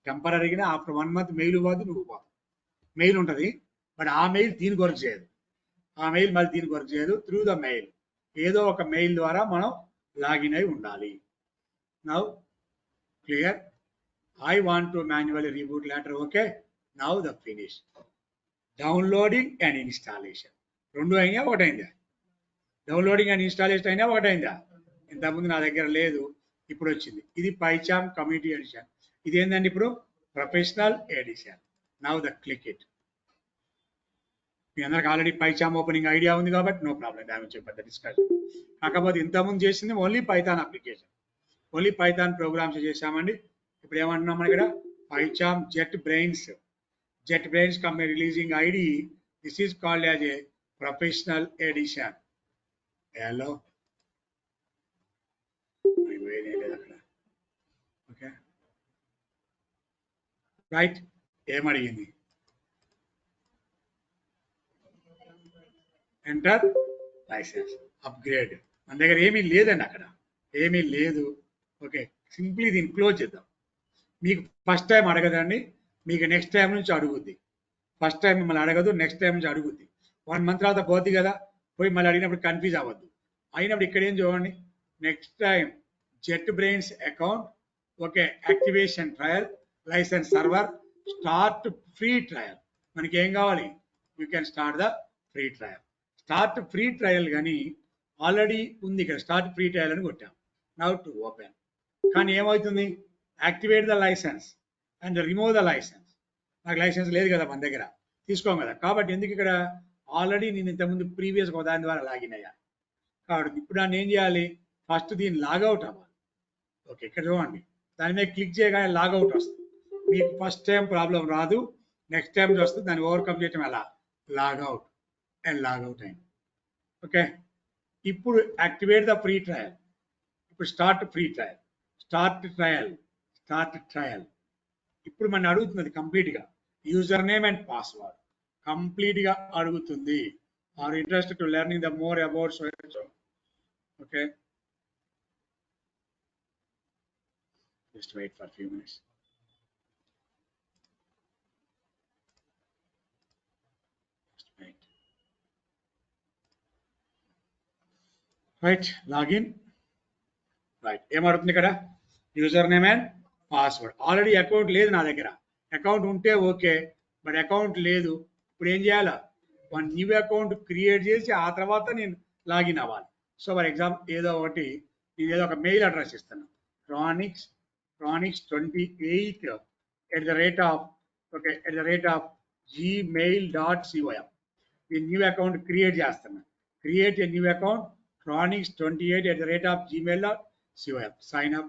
టెంపరీగా ఆఫ్టర్ 1 month మెయిల్ పోదు, నువ్వు పోదు. మెయిల్ ఉంటుంది, బట్ ఆ మెయిల్ దీనికి వర్క్ చేయదు, ఆ మెయిల్ మళ్ళీ దీనికి వర్క్ చేయదు. త్రూ ద మెయిల్, ఏదో ఒక మెయిల్ ద్వారా మనం లాగిన్ అయి ఉండాలి. Now clear. I want to manually reboot later. Okay, now the finish. Downloading and installation రెండు అయినా ఒకటైందా? డౌన్లోడింగ్ అండ్ ఇన్స్టాలేషన్ అయినా ఒకటైందా? ఇంతకుముందు నా దగ్గర లేదు, ఇప్పుడు వచ్చింది. ఇది పైచామ్ కమ్యూనిటీ ఎడిషన్. ఇది ఏంటంటే ఇప్పుడు professional edition. Now the click it. మీ అందరికి ఆల్రెడీ పైచామ్ ఓపెనింగ్ ఐడియా ఉంది కాబట్టి నో ప్రాబ్లం, డ్యామేజ్ చెప్పద్దు డిస్కషన్. కాకపోతే ఇంతకుముందు చేసింది only Python application, only Python programs చేశామండి. ఇప్పుడు ఏమంటున్నాం ఇక్కడ? PyCharm JetBrains company releasing ID. This is called as a professional edition. Hello, okay right. ఏమడిగింది? Enter licence upgrade. మన దగ్గర ఏమీ లేదండి, అక్కడ ఏమీ లేదు. ఓకే, సింప్లీ దీన్ని క్లోజ్ చేద్దాం. మీకు ఫస్ట్ టైం అడగదండి, మీకు నెక్స్ట్ టైం నుంచి అడుగుద్ది. ఫస్ట్ టైం మిమ్మల్ని అడగదు, నెక్స్ట్ టైం నుంచి అడుగుద్ది. 1 month తర్వాత పోద్ది కదా, పోయి మళ్ళీ అడిగినప్పుడు కన్ఫ్యూజ్ అవ్వద్దు. అయినప్పుడు ఇక్కడ ఏం చూడండి, next time JetBrains account, okay, activation trial, licence server, start free trial. మనకి ఏం కావాలి? You can start the free trial. Start free trial కానీ ఆల్రెడీ ఉంది ఇక్కడ, స్టార్ట్ ఫ్రీ ట్రయల్ అని కొట్టాం. Now to open. కానీ ఏమవుతుంది? Activate the licence and remove the licence. నాకు లైసెన్స్ లేదు కదా మన దగ్గర, తీసుకోం కదా. కాబట్టి ఎందుకు ఇక్కడ? ఆల్రెడీ నేను ఇంతకుముందు ప్రీవియస్గా దాని ద్వారా లాగిన్ అయ్యా. కాబట్టి ఇప్పుడు నన్ను ఏం చేయాలి? ఫస్ట్ దీన్ని లాగౌట్ అవ్వాలి. ఓకే, ఇక్కడ చూడండి, దాని మీద క్లిక్ చేయగానే లాగౌట్ వస్తుంది. మీకు ఫస్ట్ టైం ప్రాబ్లం రాదు, నెక్స్ట్ టైం వస్తుంది. దాన్ని ఓవర్కమ్ చేయటం ఎలా? లాగౌట్ అండ్ లాగౌట్ అయింది. ఓకే, ఇప్పుడు యాక్టివేట్ ద ఫ్రీ ట్రయల్. ఇప్పుడు start free trial, start trial. ఇప్పుడు మనం అడుగుతున్నది కంప్లీట్గా యూజర్ నేమ్ అండ్ పాస్వర్డ్ కంప్లీట్గా అడుగుతుంది. Are interested to learning the more about so. Okay, just wait for a few minutes. Just wait. Right login. Right ఏమవుతుంది ఇక్కడ user name and password. Already account లేదు నా దగ్గర. అకౌంట్ ఉంటే okay, but account లేదు. ఇప్పుడు ఏం చేయాలా, వన్ న్యూ అకౌంట్ క్రియేట్ చేసి ఆ తర్వాత నేను లాగిన్ అవ్వాలి. సో ఫర్ ఎగ్జాంపుల్ ఏదో ఒకటి నేను ఏదో ఒక మెయిల్ అడ్రస్ ఇస్తాను, chronics28 @ gmail.com. ఈ న్యూ అకౌంట్ క్రియేట్ చేస్తున్నా. Create a new account chronics28 @ gmail.com. Sign up.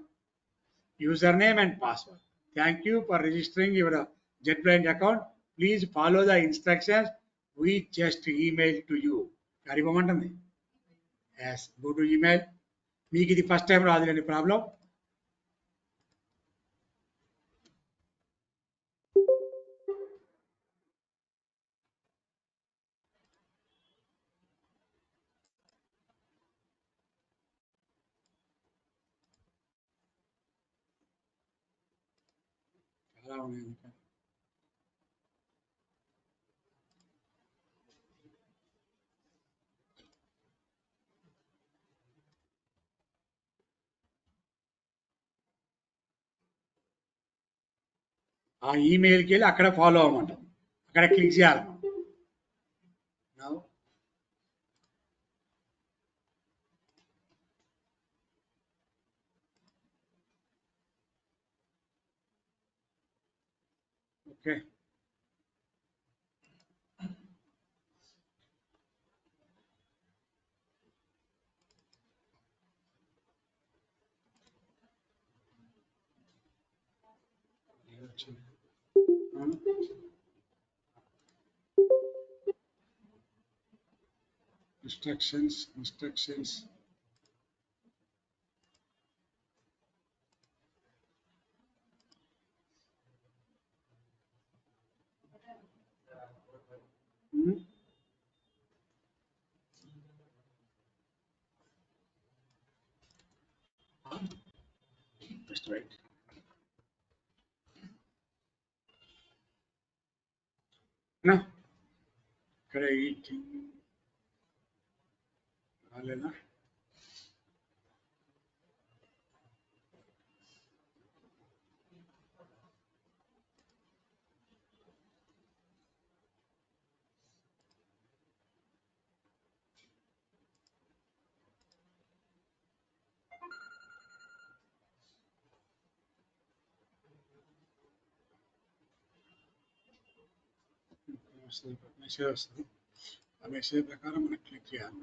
Username and password. Thank you for registering your JetBrains account. Please follow the instructions we just emailed to you. కరిపోమంటుంది. Yes, go to email. మీకు ఇది first time రాదులేండి problem. చాలా ఉన్నాయి. ఆ ఈమెయిల్కి వెళ్ళి అక్కడ follow అవ్వమంటాం, అక్కడ click చేయాలి. Now, okay. Instructions. Just wait. No. Great. రాలేదా? మెసేజ్ వస్తుంది. ఆ మెసేజ్ ప్రకారం మనం క్లిక్ చేయాలి.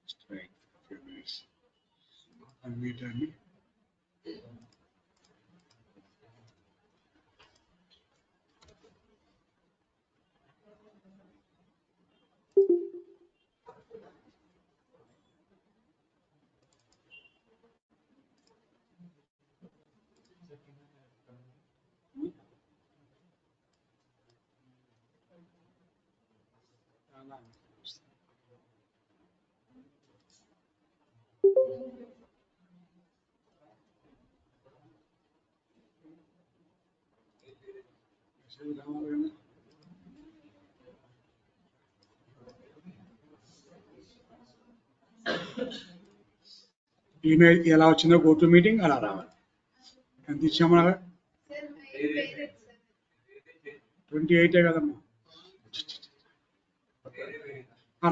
Just wait a few minutes. Unmute me. Message రావాలి కదా. ఈమెయిల్ ఎలా వచ్చిందో గో టు మీటింగ్ అలా రావాలి. ఎంత ఇచ్చాము 28 కదమ్మా.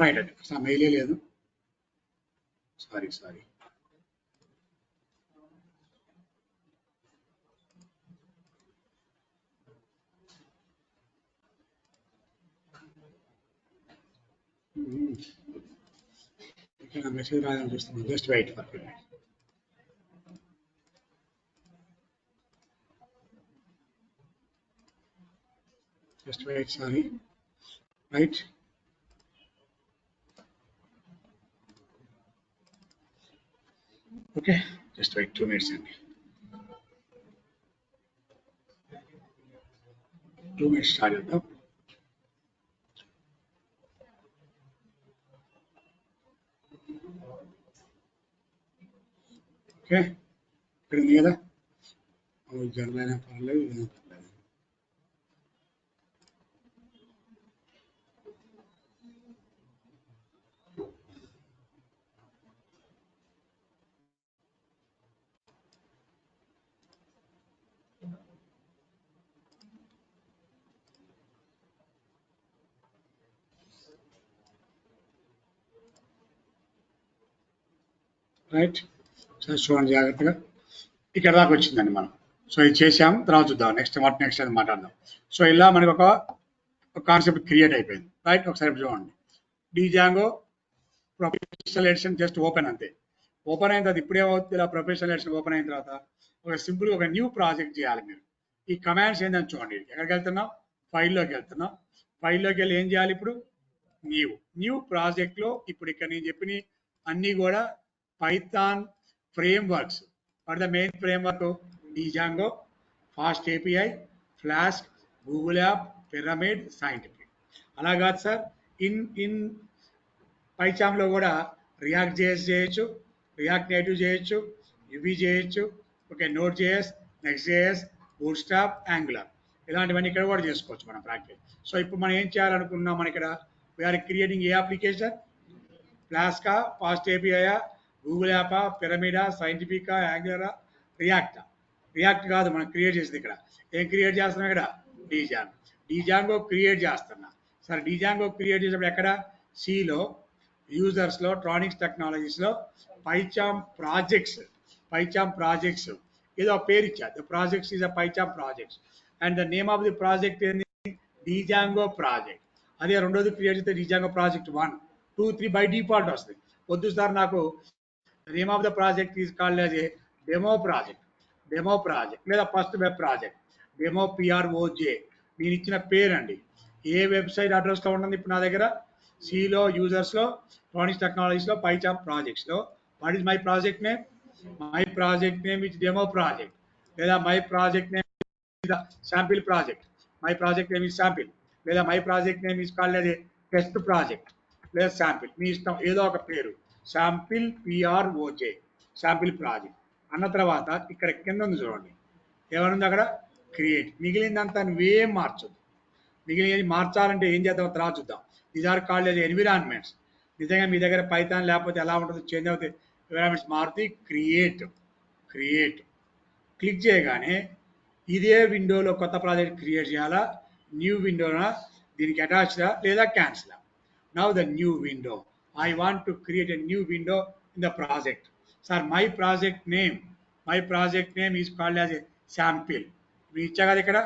రైట్ అండి, అసలు మెయిలే లేదు. సారీ. ఇక్కడ మెసేజ్ రాదని చూస్తున్నాను. Just wait for fill. Just wait, sorry. Right? Okay, just wait 2 minutes. 2 minutes started up. Okay, ఇక్కడ ఉంది కదా, జర్మనీ పర్లేదు, ఇదేం పర్లేదు. రైట్, సో చూడండి జాగ్రత్తగా, ఇక్కడ దాకా వచ్చిందండి మనం. సో ఇది చేసాం, తర్వాత చూద్దాం నెక్స్ట్ నెక్స్ట్ అని మాట్లాడదాం. సో ఇలా మనకి ఒక కాన్సెప్ట్ క్రియేట్ అయిపోయింది. రైట్, ఒకసారి చూడండి. Django professional edition just open అంతే. ఓపెన్ అయిన తర్వాత ఇప్పుడేమవుతుంది, ఇలా ప్రొఫెషనల్ ఎడిషన్ ఓపెన్ అయిన తర్వాత ఒక సింపుల్ ఒక న్యూ ప్రాజెక్ట్ చేయాలి మీరు. ఈ కమాండ్స్ ఏంటని చూడండి. ఎక్కడికి వెళ్తున్నాం, ఫైల్లోకి వెళ్తున్నాం. ఫైల్లోకి వెళ్ళి ఏం చేయాలి ఇప్పుడు, న్యూ ప్రాజెక్ట్లో ఇప్పుడు ఇక్కడ నేను చెప్పిన అన్నీ కూడా Python frame works. For the main frame work Django, fast API, flask, Google app, pyramid, scientific. అలా కాదు సార్, ఇన్ పైచామ్లో కూడా రియాక్ట్ జేఎస్ చేయొచ్చు, రియాక్ట్ నేటివ్ చేయొచ్చు, యువి చేయొచ్చు, okay, note JS, next JS, boot stop, angular, ఇలాంటివన్నీ ఇక్కడ కూడా చేసుకోవచ్చు మనం ప్రాక్టీస్. సో ఇప్పుడు మనం ఏం చేయాలనుకున్నాం, మనం ఇక్కడ వీఆర్ క్రియేటింగ్ ఏ అప్లికేషన్, ఫ్లాస్కా, ఫాస్ట్ ఏపీఐ, గూగుల్ యాపా, పిరమిడా, సైంటిఫికా, యాంగులరా, రియాక్టా. రియాక్ట్ కాదు మనం క్రియేట్ చేసింది, ఇక్కడ ఏం క్రియేట్ చేస్తున్నాం, ఇక్కడ డీజాంగో క్రియేట్ చేస్తున్నా. సరే, డీజాంగో క్రియేట్ చేసినప్పుడు ఎక్కడ, సిలో, యూజర్స్లో, ట్రానిక్స్ టెక్నాలజీస్లో, పైచామ్ ప్రాజెక్ట్స్ ఏదో పేరు ఇచ్చారు. The projects is a PyCharm projects and the name of the project ఏంది, డీజాంగో ప్రాజెక్ట్. అదే రెండోది క్రియేట్ చేస్తే డీజాంగో ప్రాజెక్ట్ 1, 2, 3 బై డిఫాల్ట్ వస్తుంది. వద్దు సార్, నాకు name of the project is called as A demo project లేదా ఫస్ట్ వెబ్ ప్రాజెక్ట్, డెమో పిఆర్ఓజే నేను ఇచ్చిన పేరు అండి. ఏ వెబ్సైట్ అడ్రస్లో ఉంటుంది ఇప్పుడు నా దగ్గర, సిలో, యూజర్స్లో, ట్రానిక్స్ టెక్నాలజీస్లో, పైచామ్ ప్రాజెక్ట్స్లో. What is my project name, my project name is demo project, లేదా my project name sample project, my project name is sample, లేదా my project name is called as a test project లేదా శాంపిల్, మీ ఇష్టం ఏదో ఒక పేరు. Sample పిఆర్ఓజే, sample project అన్న తర్వాత ఇక్కడ కింద ఉంది చూడండి, ఏమనుంది అక్కడ, క్రియేట్. మిగిలిందంతా నువ్వేం మార్చదు. మిగిలినది మార్చాలంటే ఏం చేద్దాం తర్వాత చూద్దాం. These are called as environments. నిజంగా మీ దగ్గర పైథాన్ లేకపోతే ఎలా ఉంటుందో, చేంజ్ అవుతాయి ఎన్విరాన్మెంట్స్, మారుతి క్రియేట్ క్లిక్ చేయగానే ఇదే విండోలో కొత్త ప్రాజెక్ట్ క్రియేట్ చేయాలా, న్యూ విండోనా, దీనికి అటాచ్డా లేదా cancel. Now the new window, I want to create a new window in the project. Sir my project name is called as a sample. మీరు ఇచ్చా కదా ఇక్కడ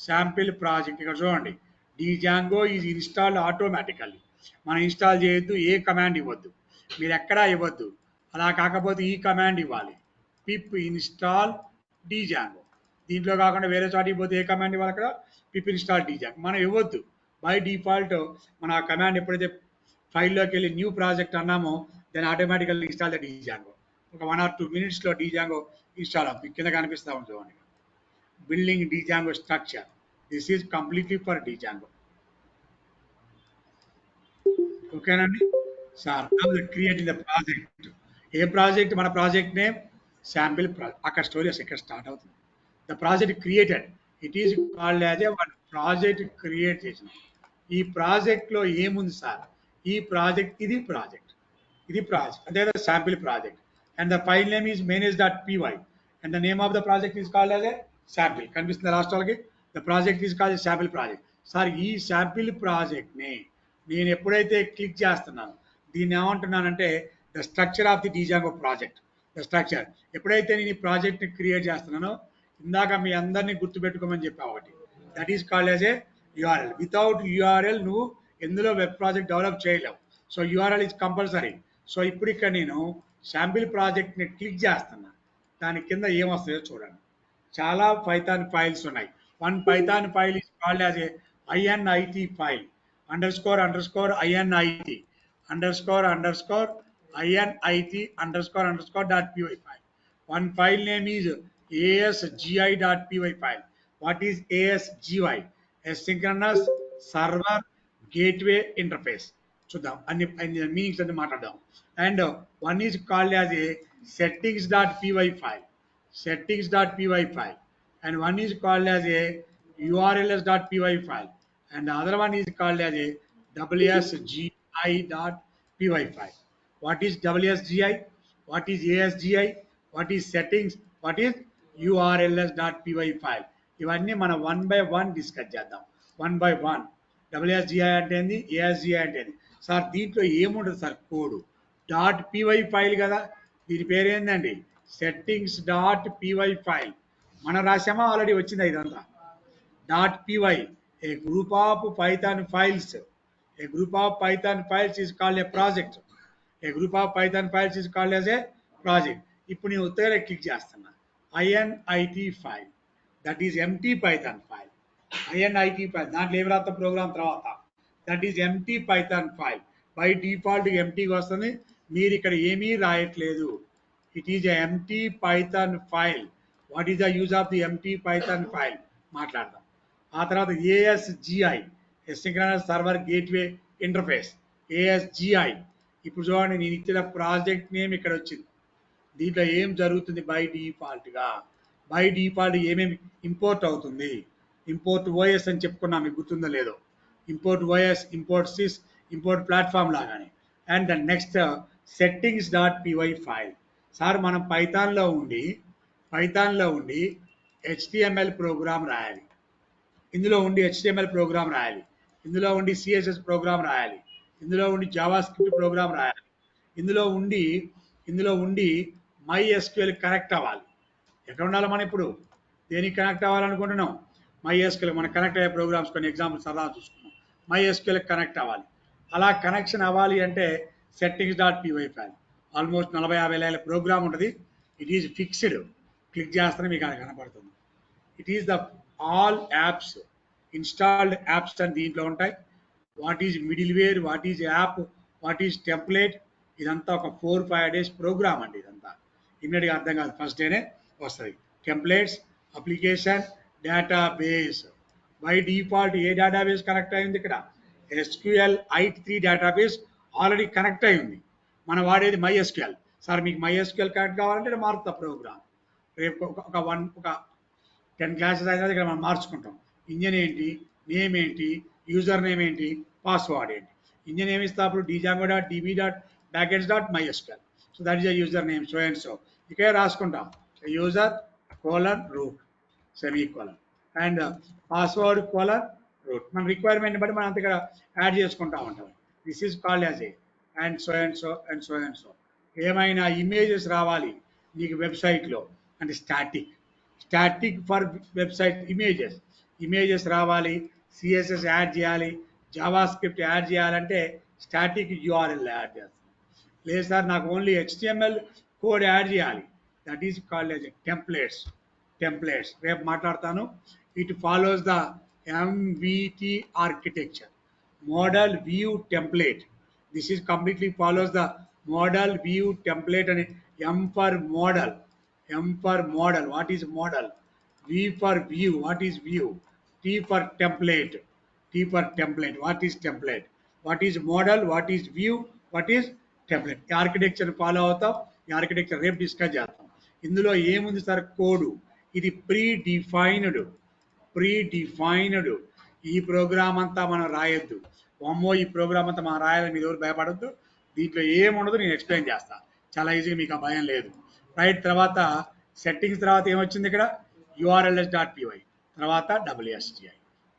శాంపిల్ ప్రాజెక్ట్. ఇక్కడ చూడండి, Django ఈజ్ ఇన్స్టాల్డ్ ఆటోమేటికల్లీ. మనం install చేయొద్దు, ఏ command ఇవ్వద్దు, మీరు ఎక్కడా ఇవ్వద్దు. అలా కాకపోతే ఈ కమాండ్ ఇవ్వాలి, పిప్ ఇన్స్టాల్ Django. దీంట్లో కాకుండా వేరే చోటికి పోతే ఏ కమాండ్ ఇవ్వాలి, అక్కడ పిప్ ఇన్స్టాల్ Django మనం ఇవ్వద్దు. బై డిఫాల్ట్ మన ఆ కమాండ్ ఎప్పుడైతే ఫైల్లోకి వెళ్ళి న్యూ ప్రాజెక్ట్ అన్నామో దాన్ని ఆటోమేటికల్లీ ఇన్స్టాల్ ద Django. ఒక 1 or 2 minutesలో Django ఇన్స్టాల్ అవుతుంది. కింద కనిపిస్తూ ఉంది చూడండి, building Django structure. This is completely for Django. ఓకేనండి sir, creating the project. A project, మన ప్రాజెక్ట్ నేమ్ శాంపిల్ ప్రాజెక్ట్. అక్కడ స్టోరీస్ ఇక్కడ స్టార్ట్ అవుతుంది. The project created, it is called as A one project create చేసిన. ఈ ప్రాజెక్ట్లో ఏముంది sir, ఈ ప్రాజెక్ట్ ఇది ప్రాజెక్ట్ అంటే sample project and the file name is manage.py and the name of the project is called as a sample. కనిపిస్తుంది last వాళ్ళకి, the project is called sample project. Sir ఈ శాంపిల్ ప్రాజెక్ట్ని నేను ఎప్పుడైతే click చేస్తున్నాను, దీన్ని ఏమంటున్నానంటే the structure of the Django project. The structure ఎప్పుడైతే నేను ఈ ప్రాజెక్ట్ని క్రియేట్ చేస్తున్నానో, ఇందాక మీ అందరినీ గుర్తుపెట్టుకోమని చెప్పా ఒకటి, that is called as A URL. Without URL నువ్వు ఎందులో వెబ్ ప్రాజెక్ట్ డెవలప్ చేయలేవు. So URL is compulsory. So ఇప్పుడు ఇక్కడ నేను శాంపిల్ ప్రాజెక్ట్ని క్లిక్ చేస్తున్నా, దాని కింద ఏమొస్తాయో చూడండి. చాలా పైథాన్ ఫైల్స్ ఉన్నాయి. One Python file is called as A init file __init .py file. One file name is asgi.py file. What is asgy? Asynchronous server gateway interface. చూద్దాం అన్ని మీనింగ్స్ అన్ని మాట్లాడదాం. And one is called as A settings.py file, settings.py file, and one is called as a urls.py file, and the other one is called as a wsgi.py file. What is wsgi? What is asgi? What is settings? What is urls.py file? ఇవన్నీ మనం one by one discuss చేద్దాం. One by one. WSGI అంటే ఏంది, ASGI అంటే ఏంది. Sir దీంట్లో ఏముంటుంది sir code? Dot PY file కదా, దీని పేరు ఏందండి, సెట్టింగ్స్ డాట్ పివై ఫైల్. మనం రాసామా, ఆల్రెడీ వచ్చింది ఇదంతా. Dot PY, a group of Python files, a group of Python files is called a project, a group of Python files is called as a project. ఇప్పుడు నేను ఉత్తగా click చేస్తున్నా, INIT file, that is empty Python file. INIT file దాంట్లో ఏమి రాస్తాం program తర్వాత, that is empty Python file. By default ఎంటీగా వస్తుంది, మీరు ఇక్కడ ఏమీ రాయట్లేదు. It is empty Python file. What is the use of the empty Python file మాట్లాడదాం. ఆ తర్వాత ఏఎస్జిఐ, ఎసింక్రనస్ సర్వర్ గేట్వే ఇంటర్ఫేస్, ఏఎస్జిఐ. ఇప్పుడు చూడండి, నేను ఇచ్చిన ప్రాజెక్ట్ నేమ్ ఇక్కడ వచ్చింది. దీంట్లో ఏం జరుగుతుంది, బై డిఫాల్ట్ ఏమేమి ఇంపోర్ట్ అవుతుంది. ఇంపోర్ట్ ఓఎస్ అని చెప్పుకున్నాం, మీకు గుర్తుందో లేదో. Import OS, import sys, import platform లాగానే. And the next settings dot PY file. Sir మనం పైథాన్లో ఉండి హెచ్టిఎంఎల్ ప్రోగ్రామ్ రాయాలి, ఇందులో ఉండి హెచ్టిఎంఎల్ ప్రోగ్రామ్ రాయాలి, ఇందులో ఉండి సిఎస్ఎస్ ప్రోగ్రామ్ రాయాలి, ఇందులో ఉండి జావా స్క్రిప్ట్ ప్రోగ్రామ్ రాయాలి, ఇందులో ఉండి మై ఎస్క్యూఎల్ కనెక్ట్ అవ్వాలి. ఎక్కడ ఉండాలి మనం ఇప్పుడు, దేనికి కనెక్ట్ అవ్వాలనుకుంటున్నాం, మై ఎస్క్యూఎల్. మనం కనెక్ట్ అయ్యే ప్రోగ్రామ్స్ కొన్ని ఎగ్జాంపుల్ సరదా చూసుకున్నాం. మై ఎస్క్యూఎల్ కనెక్ట్ అవ్వాలి. అలా కనెక్షన్ అవ్వాలి అంటే settings dot PY file. Almost 40-50 లైన్ల ప్రోగ్రామ్ ఉంటుంది. It is fixed. క్లిక్ చేస్తేనే మీకు అది కనపడుతుంది. It is the all apps, installed apps అని దీంట్లో ఉంటాయి. What is middleware, what is app, what is template, ఇదంతా ఒక 4-5 డేస్ ప్రోగ్రామ్ అండి. ఇదంతా ఇమ్మీడియట్గా అర్థం కాదు, ఫస్ట్ డేనే వస్తుంది. Templates, application, database. By default A database connect అయింది ఇక్కడ, SQL i3 database already connect అయి ఉంది. మనం వాడేది మై ఎస్క్యూఎల్. సార్ మీకు మై ఎస్క్యూఎల్ కనెక్ట్ కావాలంటే మారుతా ప్రోగ్రామ్. రేపు ఒక 10 క్లాసెస్ అయినా ఇక్కడ మనం మార్చుకుంటాం. ఇంజన్ ఏంటి, నేమ్ ఏంటి, యూజర్ నేమ్ ఏంటి, పాస్వర్డ్ ఏంటి. ఇంజన్ ఏమి ఇస్తా అప్పుడు Django dot db dot backends dot my SQL. So that is a user name, so and so. ఇకే రాసుకుంటాం, user colon root semicolon and password colon root. మన రిక్వైర్మెంట్ బట్టి మనం అంత ఇక్కడ యాడ్ చేసుకుంటా ఉంటాం. This is called as a and so and so and so and so. ఏమైనా ఇమేజెస్ రావాలి మీకు వెబ్సైట్లో అంటే స్టాటిక్ ఫర్ వెబ్సైట్ ఇమేజెస్ రావాలి, సిఎస్ఎస్ యాడ్ చేయాలి, జావా స్క్రిప్ట్ యాడ్ చేయాలంటే స్టాటిక్ యూఆర్ఎల్ యాడ్ చేస్తాం. లేదు సార్ నాకు ఓన్లీ హెచ్టిఎంఎల్ కోడ్ యాడ్ చేయాలి, that is called as templates. రేపు మాట్లాడతాను. It follows the MVT architecture, model view template. This is completely follows the model view template అని. M for model, what is model? V for view, what is view? T for template, what is template? What is model, what is view, what is template? ఈ architecture follow అవుతాం. ఈ architecture రేపు discuss చేస్తాం. ఇందులో ఏముంది sir, code. ఇది pre defined. ఈ program అంతా మనం రాయొద్దు. ఈ ప్రోగ్రామ్ అంతా మనం రాయాలని మీరు ఎవరు భయపడద్దు. దీంట్లో ఏముండదు, నేను ఎక్స్ప్లెయిన్ చేస్తాను చాలా ఈజీగా, మీకు ఆ భయం లేదు. రైట్. తర్వాత సెట్టింగ్స్ తర్వాత ఏమొచ్చింది ఇక్కడ, యూఆర్ఎల్ఎస్ డాట్ పివై, తర్వాత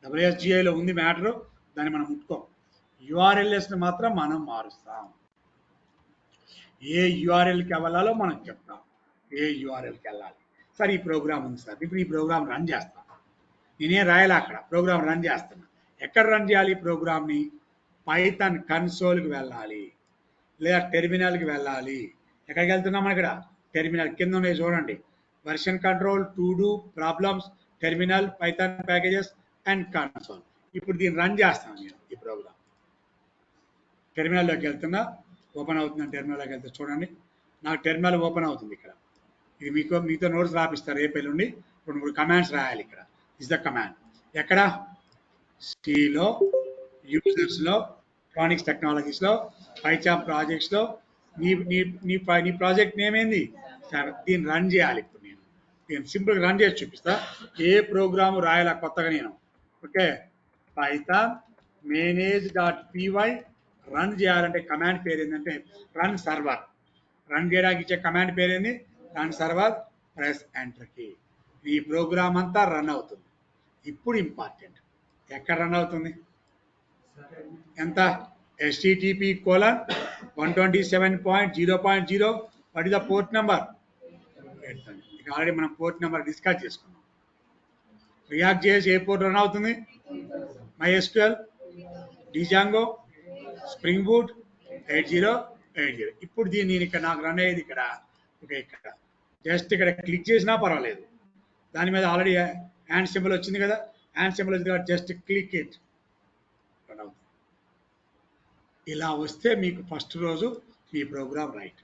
డబ్ల్యూఎస్జిఐలో ఉంది మ్యాటరు, దాన్ని మనం ముట్టుకోం. యూఆర్ఎల్ఎస్ని మాత్రం మనం మారుస్తాం. ఏ యూఆర్ఎల్కి వెళ్ళాలో మనం చెప్తాం, ఏ యూఆర్ఎల్కి వెళ్ళాలి. సార్ ఈ ప్రోగ్రామ్ ఉంది సార్, ఇప్పుడు ఈ ప్రోగ్రామ్ రన్ చేస్తాను. నేనేం రాయాలి అక్కడ, ప్రోగ్రామ్ రన్ చేస్తున్నా. ఎక్కడ రన్ చేయాలి ఈ ప్రోగ్రామ్ని? పైథాన్ కన్సోల్కి వెళ్ళాలి, లేదా టెర్మినల్కి వెళ్ళాలి. ఎక్కడికి వెళ్తున్నాం మనం ఇక్కడ? టెర్మినల్. కింద ఉన్నాయి చూడండి, version control, to do, problems, terminal, Python packages and console. ఇప్పుడు దీన్ని రన్ చేస్తాను నేను. ఈ ప్రోగ్రామ్ టెర్మినల్లోకి వెళ్తున్నా, ఓపెన్ అవుతుందని టెర్మినల్లోకి వెళ్తే చూడండి, నాకు టెర్మినల్ ఓపెన్ అవుతుంది ఇక్కడ. ఇది మీతో నోట్స్ రాపిస్తారు రేపు ఎల్లుండి. 2-3 కమాండ్స్ రాయాలి ఇక్కడ. ఇస్ ద కమాండ్ ఎక్కడ? సిలో, యూజర్స్లో, ఎలక్ట్రానిక్స్ టెక్నాలజీస్లో, పైచాప్ ప్రాజెక్ట్స్లో, నీ నీ నీ నీ ప్రాజెక్ట్ నేమ్ ఏంది? సరే, దీన్ని రన్ చేయాలి. ఇప్పుడు నేను సింపుల్గా రన్ చేసి చూపిస్తా. ఏ ప్రోగ్రామ్ రాయాల కొత్తగా నేను. Okay, Python manage dot py run చేయాలంటే కమాండ్ పేరు ఏంటంటే రన్ సర్వర్. రన్ చేయడానికి ఇచ్చే కమాండ్ పేరు ఏంది? Run server. Press enter key. ఈ ప్రోగ్రామ్ అంతా రన్ అవుతుంది. ఇప్పుడు ఇంపార్టెంట్, ఎక్కడ రన్ అవుతుంది? ఎంత? http://127.0.0. What is the port number? ఇక ఆల్రెడీ మనం పోర్ట్ నెంబర్ డిస్కస్ చేసుకున్నాం. రియాక్ట్ చేసి ఏ పోర్ట్ రన్ అవుతుంది? MySQL, Django, Spring Boot 8080. ఇప్పుడు దీన్ని నేను ఇక్కడ నాకు రన్ అయ్యేది ఇక్కడ. ఓకే, ఇక్కడ జస్ట్ ఇక్కడ క్లిక్ చేసినా పర్వాలేదు. దాని మీద ఆల్రెడీ హ్యాండ్ సింబల్ వచ్చింది కదా, హ్యాండ్ సింబల్ వచ్చింది కాబట్టి జస్ట్ క్లిక్ ఇట్, రన్ అవుతుంది. ఇలా వస్తే మీకు ఫస్ట్ రోజు మీ ప్రోగ్రామ్ రైట్.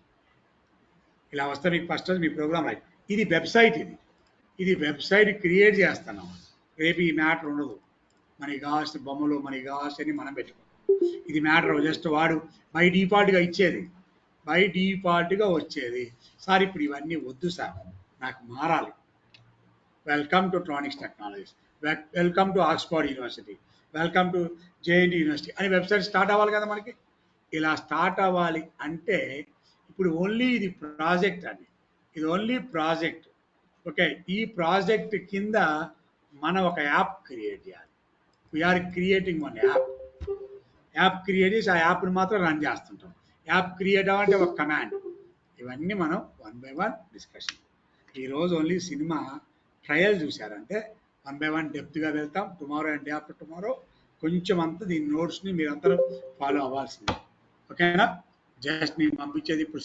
ఇలా వస్తే మీకు ఫస్ట్ రోజు మీ ప్రోగ్రామ్ రైట్. ఇది వెబ్సైట్. ఇది వెబ్సైట్ క్రియేట్ చేస్తున్నాం. రేపు ఈ మ్యాటర్ ఉండదు. మనకి కావాల్సిన బొమ్మలు, మనకి కావాల్సినవి మనం పెట్టుకుంటాం. ఇది మ్యాటర్ జస్ట్ వాడు బై డిఫాల్ట్గా ఇచ్చేది, బై డిఫాల్ట్గా వచ్చేది. సార్ ఇప్పుడు ఇవన్నీ వద్దు సార్, నాకు మారాలి. Welcome to ట్రానిక్స్ technologies, welcome to Oxford university, welcome to JNT university అని వెబ్సైట్ స్టార్ట్ అవ్వాలి కదా మనకి. ఇలా స్టార్ట్ అవ్వాలి అంటే ఇప్పుడు ఓన్లీ ఇది ప్రాజెక్ట్ అండి, ఇది ఓన్లీ ప్రాజెక్ట్. ఓకే, ఈ ప్రాజెక్ట్ కింద మనం ఒక యాప్ క్రియేట్ చేయాలి. We're creating one app create చేసి ఆ యాప్ని మాత్రం రన్ చేస్తుంటాం. యాప్ క్రియేట్ అవ్వాలంటే ఒక కమాండ్. ఇవన్నీ మనం వన్ బై వన్ డిస్కషన్. ఈరోజు ఓన్లీ సినిమా ట్రయల్ చూశారంటే వన్ బై వన్ డెప్త్గా వెళ్తాం. Tomorrow and day after tomorrow కొంచెం అంతా దీని నోట్స్ని మీరందరూ ఫాలో అవ్వాల్సిందే. ఓకేనా? జస్ట్ నేను పంపించేది ఇప్పుడు